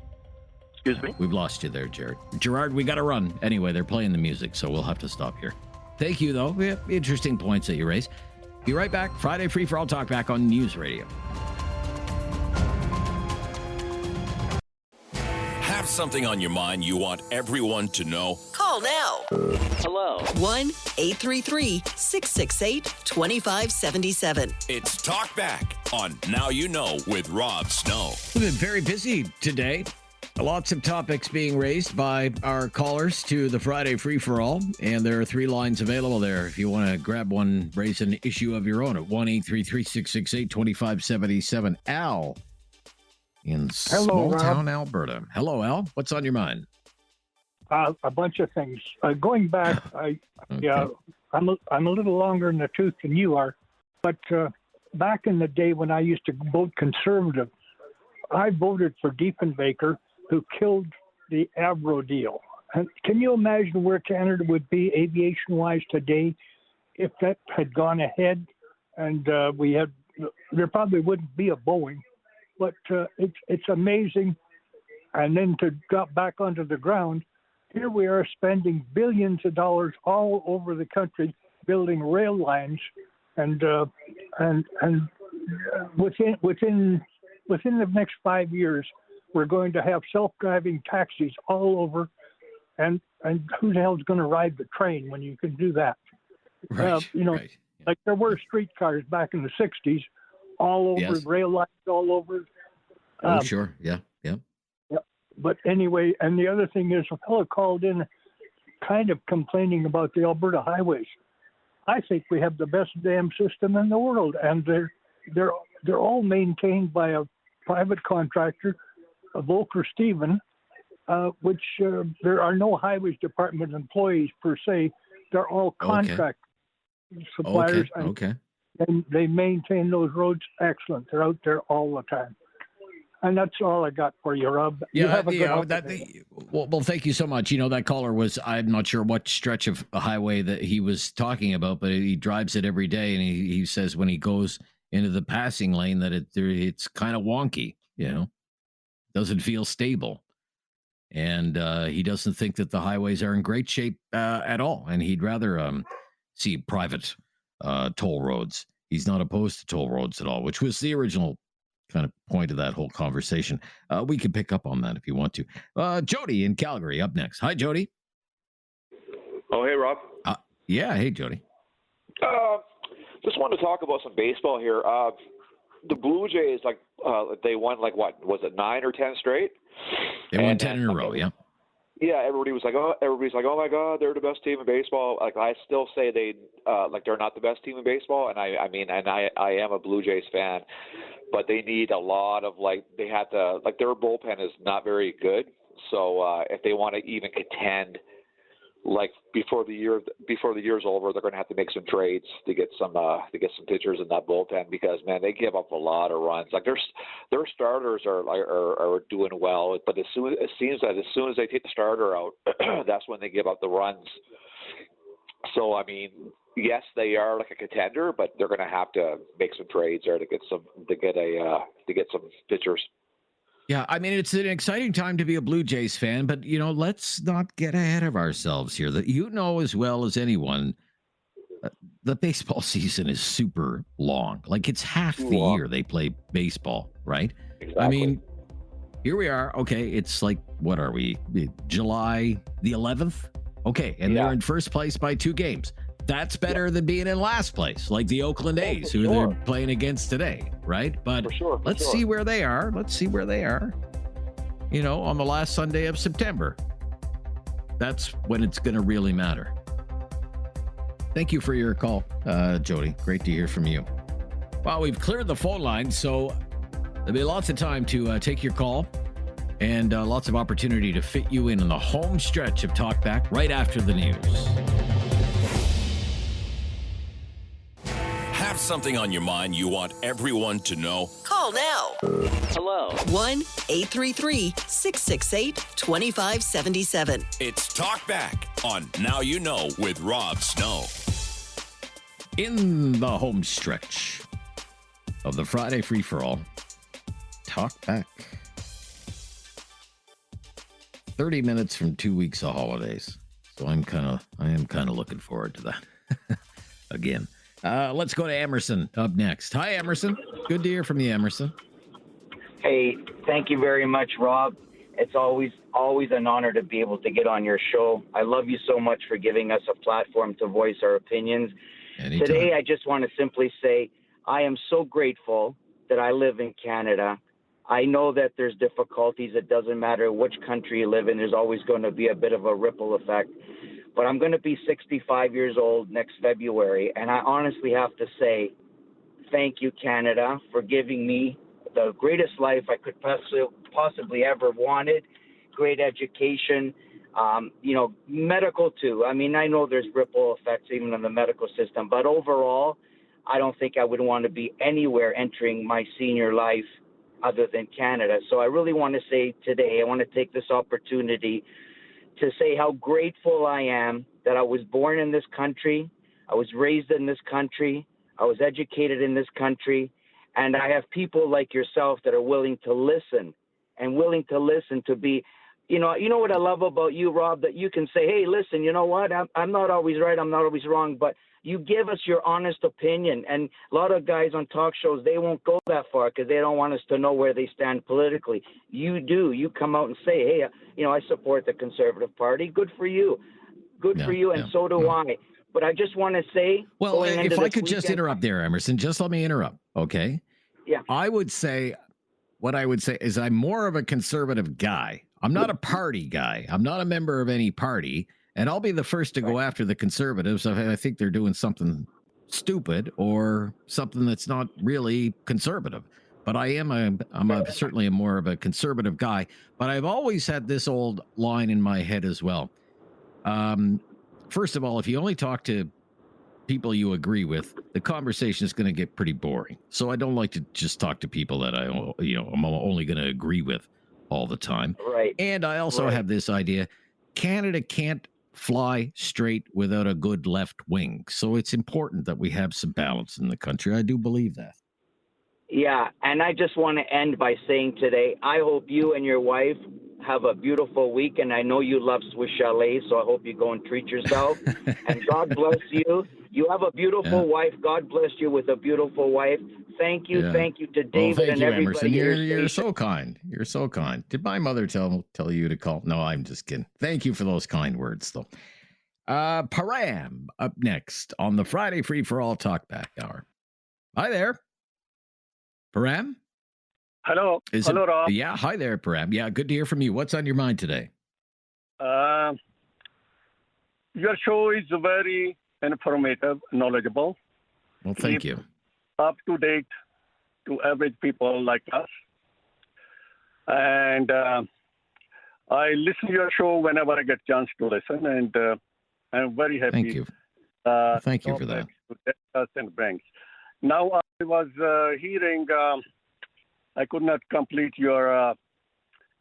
Excuse me? We've lost you there, Jared. Gerard, we got to run. Anyway, they're playing the music, so we'll have to stop here. Thank you, though. We have interesting points that you raised. Be right back. Friday Free for All Talkback on News Radio. Have something on your mind you want everyone to know? Call now. Hello. 1-833-668-2577. It's Talkback on Now You Know with Rob Snow. We've been very busy today. Lots of topics being raised by our callers to the Friday Free for All, and there are 3 lines available there. If you want to grab one, raise an issue of your own at 1-833-668-2577. Al in small town Alberta. Hello, Al. What's on your mind? A bunch of things. Going back, I'm a little longer in the tooth than you are, but back in the day when I used to vote Conservative, I voted for Diefenbaker, who killed the Avro deal. And can you imagine where Canada would be aviation-wise today if that had gone ahead? And there probably wouldn't be a Boeing, but it's amazing. And then to drop back onto the ground, here we are spending billions of dollars all over the country building rail lines, and within the next 5 years, we're going to have self-driving taxis all over, and who the hell's going to ride the train when you can do that? Right. Like there were streetcars back in the 60s. all over, rail lines all over. Sure. Yeah. But anyway, and the other thing is, a fellow called in kind of complaining about the Alberta highways. I think we have the best dam system in the world, and they're all maintained by a private contractor, a Volker Stephen, which there are no highways department employees per se. They're all contract suppliers. And they maintain those roads excellent. They're out there all the time. And that's all I got for you, Rob. Yeah, well, thank you so much. That caller was, I'm not sure what stretch of a highway that he was talking about, but he drives it every day. And he says when he goes into the passing lane that it's kind of wonky, doesn't feel stable. And he doesn't think that the highways are in great shape at all. And he'd rather see private toll roads. He's not opposed to toll roads at all, which was the original kind of point of that whole conversation. We can pick up on that if you want to. Jody in Calgary up next. Hi, Jody. Oh, hey, Rob. Yeah, hey, Jody. Just wanted to talk about some baseball here. The Blue Jays, they won, what, was it 9 or 10 straight? They won 10 in a row, yeah. Yeah, everybody's like, oh my God, they're the best team in baseball. I still say they're not the best team in baseball, and I am a Blue Jays fan, but they need a lot of they had to their bullpen is not very good. So if they want to even contend, before the year's over, they're going to have to make some trades to get some pitchers in that bullpen, because man, they give up a lot of runs. Their starters are doing well, but it seems that as soon as they take the starter out, that's when they give up the runs. So yes, they are a contender, but they're going to have to make some trades there to get some pitchers. Yeah, it's an exciting time to be a Blue Jays fan, but, let's not get ahead of ourselves here. That as well as anyone, the baseball season is super long. It's half the year they play baseball, right? Exactly. Here we are. Okay, it's what are we? July the 11th? Okay, and they're in first place by 2 games. That's better than being in last place, like the Oakland A's, who they're playing against today, right? But let's see where they are. Let's see where they are, on the last Sunday of September. That's when it's going to really matter. Thank you for your call, Jody. Great to hear from you. Well, we've cleared the phone line, so there'll be lots of time to take your call and lots of opportunity to fit you in on the home stretch of Talkback right after the news. Have something on your mind you want everyone to know? Call now. Hello. 1-833-668-2577. It's Talkback on Now You Know with Rob Snow. In the home stretch of the Friday free-for-all, Talkback. 30 minutes from 2 weeks of holidays. So I am kind of looking forward to that. Again. Let's go to Emerson up next. Hi, Emerson. Good to hear from you, Emerson. Hey, thank you very much, Rob. It's always an honor to be able to get on your show. I love you so much for giving us a platform to voice our opinions. Anytime. Today, I just want to simply say I am so grateful that I live in Canada. I know that there's difficulties. It doesn't matter which country you live in. There's always going to be a bit of a ripple effect. But I'm going to be 65 years old next February, and I honestly have to say thank you, Canada, for giving me the greatest life I could possibly ever wanted, great education, medical too. I know there's ripple effects even in the medical system, but overall, I don't think I would want to be anywhere entering my senior life other than Canada. So I really want to say today, I want to take this opportunity to say how grateful I am that I was born in this country, I was raised in this country, I was educated in this country, and I have people like yourself that are willing to listen to be, you know what I love about you, Rob, that you can say, hey, listen, you know what, I'm not always right, I'm not always wrong, but you give us your honest opinion. And a lot of guys on talk shows, they won't go that far because they don't want us to know where they stand politically. You do. You come out and say, hey, I support the Conservative Party. Good for you. Good for you, and so do I. But I just want to say... Well, if I could just interrupt there, Emerson, just let me interrupt, okay? Yeah. I would say, what I would say is I'm more of a conservative guy. I'm not a party guy. I'm not a member of any party. And I'll be the first to go after the conservatives if I think they're doing something stupid or something that's not really conservative. But I'm certainly more of a conservative guy. But I've always had this old line in my head as well. First of all, if you only talk to people you agree with, the conversation is going to get pretty boring. So I don't like to just talk to people that I'm only going to agree with all the time. Right. And I also have this idea: Canada can't fly straight without a good left wing. So it's important that we have some balance in the country. I do believe that. Yeah, and I just want to end by saying today, I hope you and your wife have a beautiful week, and I know you love Swiss Chalet, so I hope you go and treat yourself. And God bless you. You have a beautiful wife. God bless you with a beautiful wife. Thank you to David and everybody. Emerson. You're so kind. You're so kind. Did my mother tell you to call? No, I'm just kidding. Thank you for those kind words, though. Param up next on the Friday Free for All Talkback Hour. Hi there, Param. Hello. Hello, Rob. Yeah, hi there, Param. Yeah, good to hear from you. What's on your mind today? Your show is very informative, knowledgeable. Well, thank you. Up to date to average people like us. And I listen to your show whenever I get a chance to listen, and I'm very happy. Thank you. Thank you for that. And brings. Now, I was hearing, I could not complete your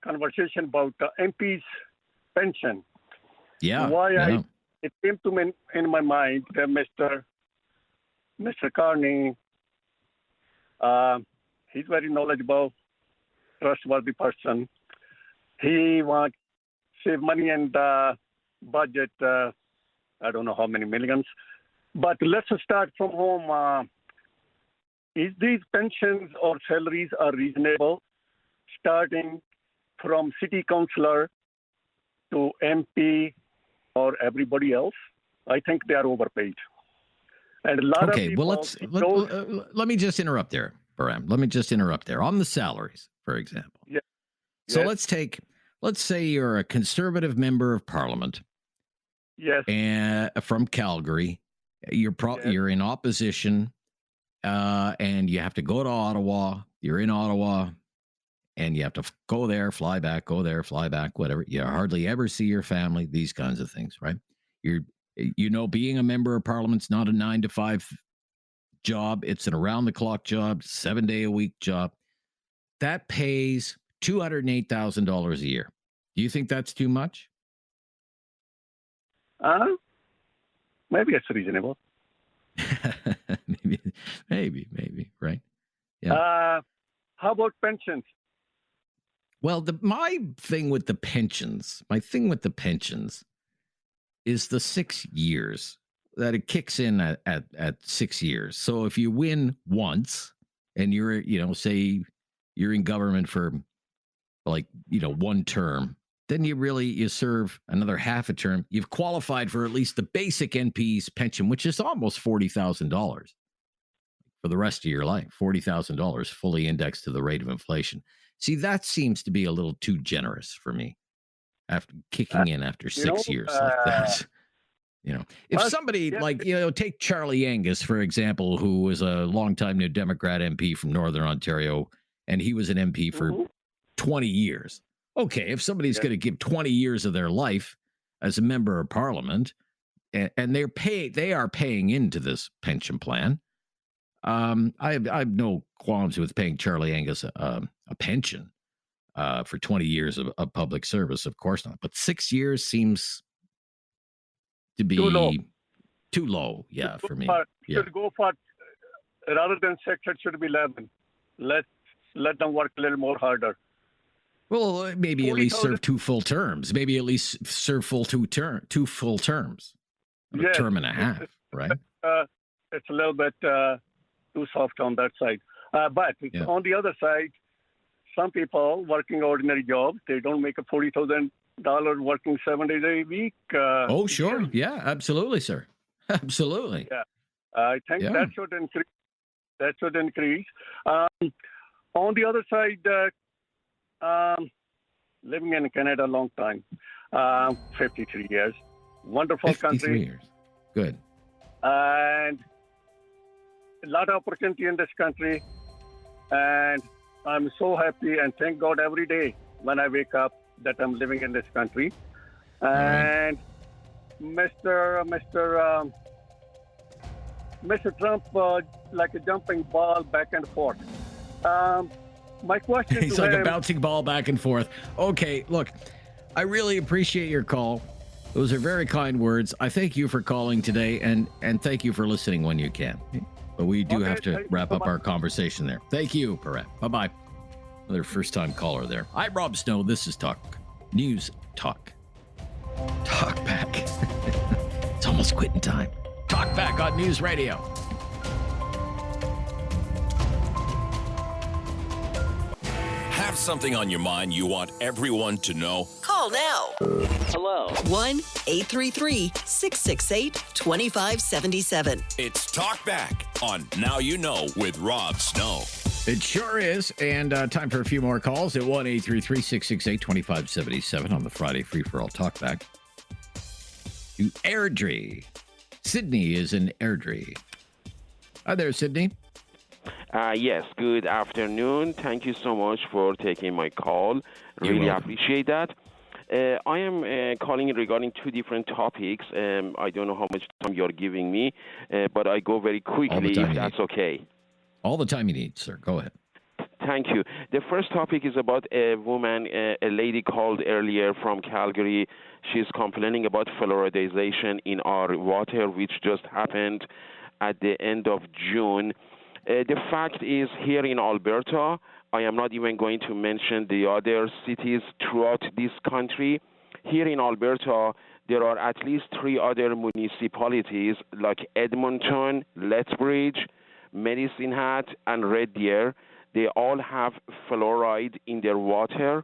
conversation about MP's pension. Yeah. It came to me in my mind that Mr. Carney, he's very knowledgeable, trustworthy person. He wants to save money and budget, I don't know how many millions. But let's start from home. Is these pensions or salaries are reasonable, starting from city councillor to MP or everybody else? I think they are overpaid. And a lot of people... let me just interrupt there, Param. Let me just interrupt there. On the salaries, for example. Yeah. So let's say you're a conservative member of parliament. Yes. And from Calgary. You're in opposition. And you have to go to Ottawa. You're in Ottawa, and you have to go there, fly back, whatever. You hardly ever see your family. These kinds of things, right? Being a member of parliament's not a 9-to-5 job. It's an around-the-clock job, 7-day-a-week job. That pays $208,000 a year. Do you think that's too much? Maybe it's reasonable. maybe, right? Yeah. How about pensions? Well, my thing with the pensions is the 6 years that it kicks in at 6 years. So if you win once and you're, say you're in government for one term, then you serve another half a term. You've qualified for at least the basic NP's pension, which is almost $40,000 for the rest of your life. $40,000 fully indexed to the rate of inflation. See, that seems to be a little too generous for me after kicking in after 6 years like that. If somebody take Charlie Angus, for example, who was a longtime New Democrat MP from Northern Ontario, and he was an MP for 20 years. Okay, if somebody's going to give 20 years of their life as a member of parliament, and they are paying into this pension plan, I have no qualms with paying Charlie Angus a pension for 20 years of public service. Of course not, but 6 years seems to be too low. Yeah, for me. Should go for rather than 6, it should be 11. Let them work a little more harder. Well, maybe at least serve 2 full terms. Maybe at least serve two full terms. A term and a half, right? It's a little bit too soft on that side. But on the other side, some people working ordinary jobs, they don't make a $40,000 working 7 days a week. Oh, sure. Yeah, absolutely, sir. Absolutely. Yeah. I think that should increase that should increase. On the other side, living in Canada a long time, 53 years, wonderful 53 country. years, good, and a lot of opportunity in this country, and I'm so happy and thank God every day when I wake up that I'm living in this country. And Mr. Trump, like a jumping ball back and forth. My question He's to like him, a bouncing ball back and forth. Okay, look, I really appreciate your call. Those are very kind words. I thank you for calling today, and thank you for listening when you can. But we do have to wrap up our conversation there. Thank you, Perret. Bye-bye. Another first-time caller there. I'm Rob Snow. This is Talk News Talk. Talkback. It's almost quitting time. Talkback on News Radio. Have something on your mind you want everyone to know? Call now. Hello. 1-833-668-2577. It's Talkback on Now You Know with Rob Snow. It sure is. And time for a few more calls at 1-833-668-2577 on the Friday Free for All Talkback. To Airdrie. Sydney is in Airdrie. Hi there, Sydney. Yes, good afternoon. Thank you so much for taking my call. Really appreciate that. I am calling regarding two different topics. I don't know how much time you're giving me, but I go very quickly if that's okay. All the time you need, sir. Go ahead. Thank you. The first topic is about a woman, a lady called earlier from Calgary. She's complaining about fluoridization in our water, which just happened at the end of June. The fact is, here in Alberta, I am not even going to mention the other cities throughout this country. Here in Alberta, there are at least 3 other municipalities like Edmonton, Lethbridge, Medicine Hat, and Red Deer. They all have fluoride in their water.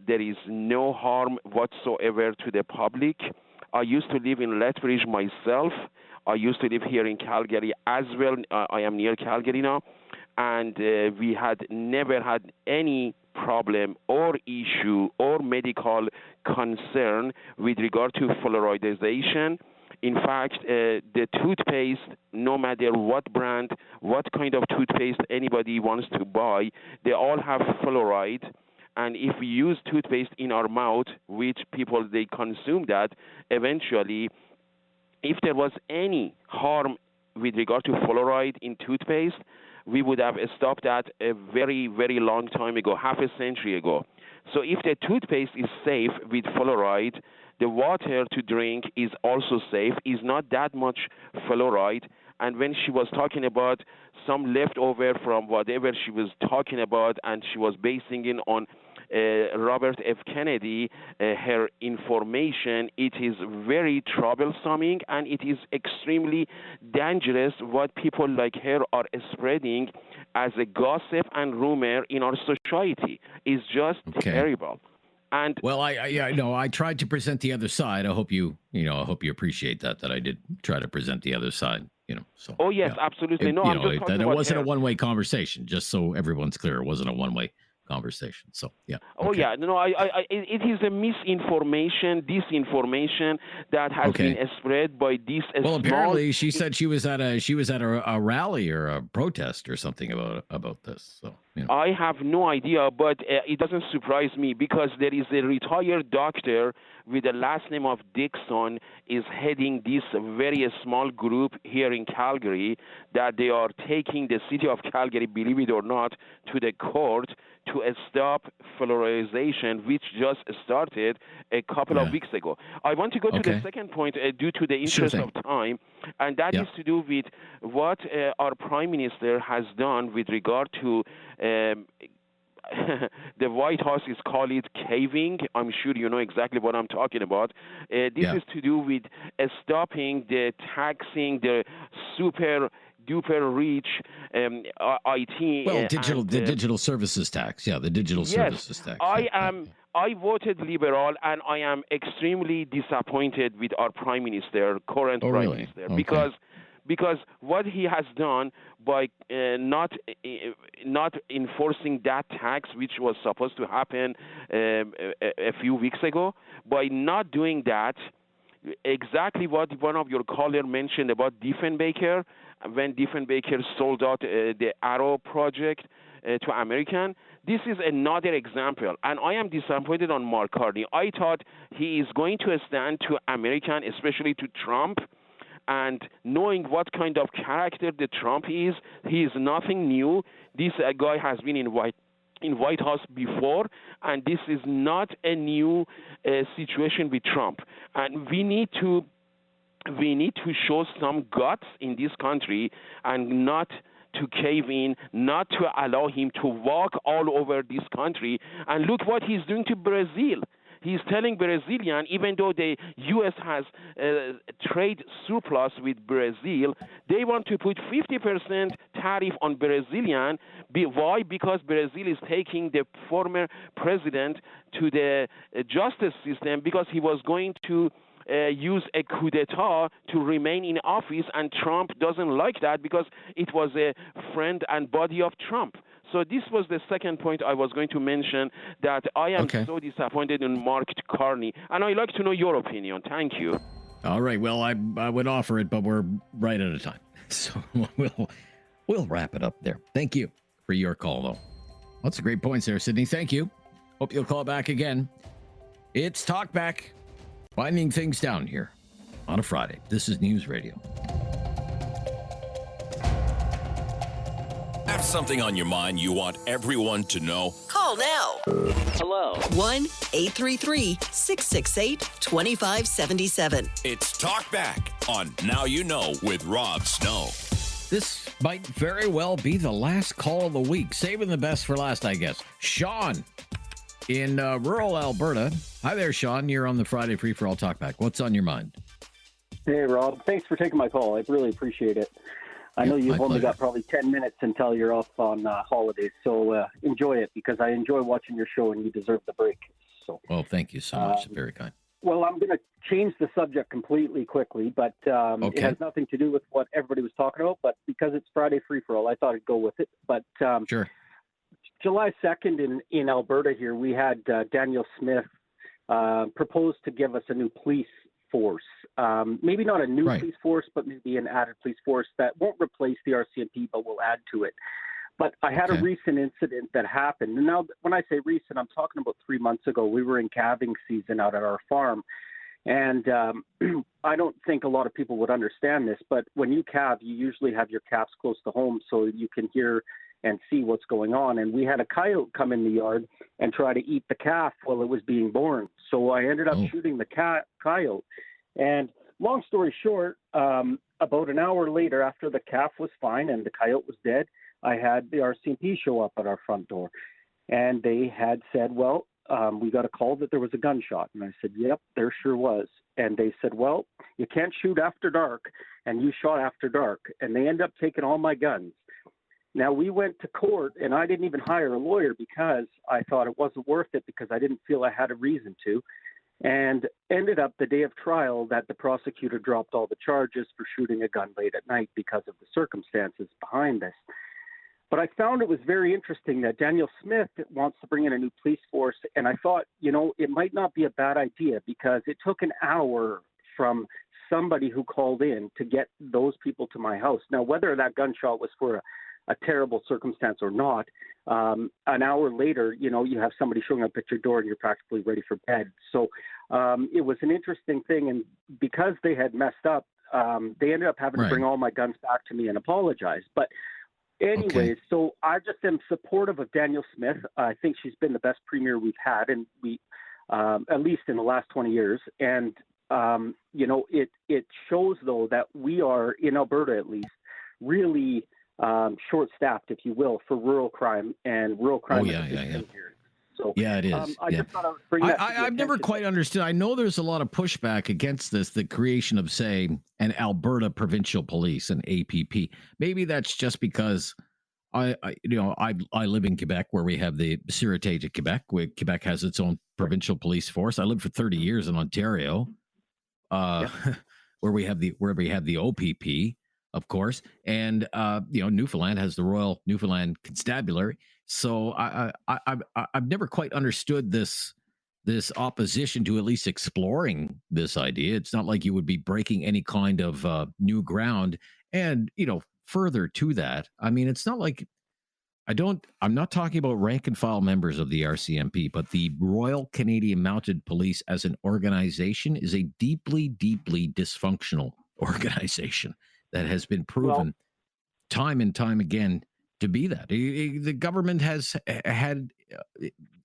There is no harm whatsoever to the public. I used to live in Lethbridge myself. I used to live here in Calgary as well. I am near Calgary now. And we had never had any problem or issue or medical concern with regard to fluoridization. In fact, the toothpaste, no matter what brand, what kind of toothpaste anybody wants to buy, they all have fluoride. And if we use toothpaste in our mouth, which people, they consume that, eventually, if there was any harm with regard to fluoride in toothpaste, we would have stopped that a very, very long time ago, half a century ago. So if the toothpaste is safe with fluoride, the water to drink is also safe, is not that much fluoride. And when she was talking about some leftover from whatever she was talking about, and she was basing it on Robert F. Kennedy, her information, it is very troublesome and it is extremely dangerous what people like her are spreading as a gossip and rumor in our society. Is just terrible. And well, I tried to present the other side. I hope you appreciate that I did try to present the other side. So. Oh yes, absolutely. No, I'm just talking that it about wasn't her. a one-way conversation. Just so everyone's clear, it wasn't a one-way conversation. So yeah. Oh yeah, no, it is a misinformation, disinformation that has been spread by this. Well, apparently she said she was at a rally or a protest or something about this. So I have no idea, but it doesn't surprise me because there is a retired doctor with the last name of Dixon is heading this very small group here in Calgary that they are taking the city of Calgary, believe it or not, to the court to stop fluoridization, which just started a couple of weeks ago. I want to go to the second point due to the interest of time, and that is to do with what our Prime Minister has done with regard to the White House is called it caving. I'm sure you know exactly what I'm talking about. This is to do with stopping the taxing the super duper rich IT. Well, the digital services tax. Yeah, the digital services tax. I voted Liberal, and I am extremely disappointed with our Prime Minister, current Prime Minister, because what he has done by not enforcing that tax, which was supposed to happen a few weeks ago, by not doing that, exactly what one of your callers mentioned about Diefenbaker, when Diefenbaker sold out the Arrow project to American. This is another example, and I am disappointed on Mark Carney. I thought he is going to stand to American, especially to Trump, and knowing what kind of character the Trump is, he is nothing new. This guy has been in White House before, and this is not a new situation with Trump. And we need to show some guts in this country and not to cave in, not to allow him to walk all over this country. And look what he's doing to Brazil. He's telling Brazilian, even though the U.S. has trade surplus with Brazil, they want to put 50% tariff on Brazilian. Why? Because Brazil is taking the former president to the justice system because he was going to use a coup d'etat to remain in office, and Trump doesn't like that because it was a friend and buddy of Trump. So this was the second point I was going to mention, that I am so disappointed in Mark Carney, and I'd like to know your opinion. Thank you. All right. Well, I would offer it, but we're right out of time, so we'll wrap it up there. Thank you for your call, though. Lots of great points there, Sydney. Thank you. Hope you'll call back again. It's Talkback, winding things down here on a Friday. This is News Radio. Have something on your mind you want everyone to know? Call now. Hello. 1-833-668-2577. It's Talkback on Now You Know with Rob Snow. This might very well be the last call of the week. Saving the best for last, I guess. Sean in rural Alberta. Hi there, Sean. You're on the Friday Free for All Talkback. What's on your mind? Hey, Rob. Thanks for taking my call. I really appreciate it. I know you've only got probably 10 minutes until you're off on holidays, so enjoy it, because I enjoy watching your show and you deserve the break. So, well, thank you so much. Very kind. Well, I'm going to change the subject completely quickly, but it has nothing to do with what everybody was talking about, but because it's Friday Free for All, I thought I'd go with it. But sure. July 2nd in Alberta here, we had Daniel Smith propose to give us a new police force. Maybe not a new police force, but maybe an added police force that won't replace the RCMP, but will add to it. But I had a recent incident that happened. And now, when I say recent, I'm talking about 3 months ago. We were in calving season out at our farm. And I don't think a lot of people would understand this, but when you calve, you usually have your calves close to home so you can hear and see what's going on. And we had a coyote come in the yard and try to eat the calf while it was being born. So I ended up shooting the coyote. And long story short, about an hour later, after the calf was fine and the coyote was dead, I had the RCMP show up at our front door. And they had said, well, we got a call that there was a gunshot. And I said, yep, there sure was. And they said, well, you can't shoot after dark, and you shot after dark. And they ended up taking all my guns. Now, we went to court, and I didn't even hire a lawyer because I thought it wasn't worth it, because I didn't feel I had a reason to. And ended up the day of trial that the prosecutor dropped all the charges for shooting a gun late at night because of the circumstances behind this. But I found it was very interesting that Daniel Smith wants to bring in a new police force. And I thought, it might not be a bad idea, because it took an hour from somebody who called in to get those people to my house. Now, whether that gunshot was for a terrible circumstance or not, an hour later, you have somebody showing up at your door and you're practically ready for bed. So it was an interesting thing. And because they had messed up, they ended up having to bring all my guns back to me and apologize. But anyways, so I just am supportive of Daniel Smith. I think she's been the best premier we've had, and we, at least in the last 20 years. And, it shows, though, that we are, in Alberta at least, really short-staffed, if you will, for rural crime, and rural crime here. So, yeah, it is. I just thought I would bring that to I've never quite understood. I know there's a lot of pushback against this, the creation of, say, an Alberta Provincial Police, an APP. Maybe that's just because I live in Quebec, where we have the Sûreté de Quebec, where Quebec has its own provincial police force. I lived for 30 years in Ontario, where we have the OPP. of course, and Newfoundland has the Royal Newfoundland Constabulary. So I've never quite understood this opposition to at least exploring this idea. It's not like you would be breaking any kind of new ground. And, further to that, I mean, it's not like I'm not talking about rank and file members of the RCMP, but the Royal Canadian Mounted Police as an organization is a deeply, deeply dysfunctional organization that has been proven time and time again to be that. The government has had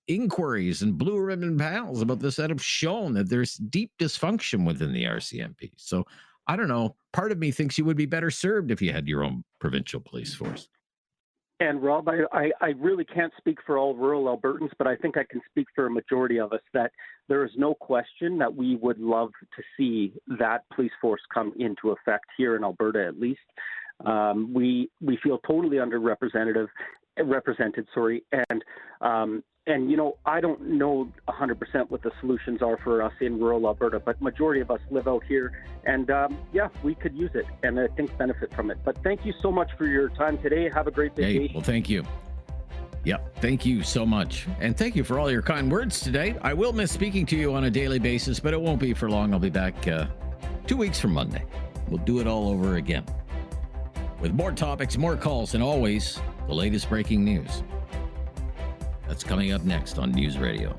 inquiries and blue ribbon panels about this that have shown that there's deep dysfunction within the RCMP. So I don't know. Part of me thinks you would be better served if you had your own provincial police force. And Rob, I really can't speak for all rural Albertans, but I think I can speak for a majority of us that there is no question that we would love to see that police force come into effect here in Alberta, at least. We feel totally underrepresented, and I don't know 100% what the solutions are for us in rural Alberta, but majority of us live out here, and we could use it, and I think benefit from it. But thank you so much for your time today. Have a great vacation. Hey, well, thank you. Yep, thank you so much, and thank you for all your kind words today. I will miss speaking to you on a daily basis, but it won't be for long. I'll be back 2 weeks from Monday. We'll do it all over again with more topics, more calls, and always the latest breaking news. That's coming up next on News Radio.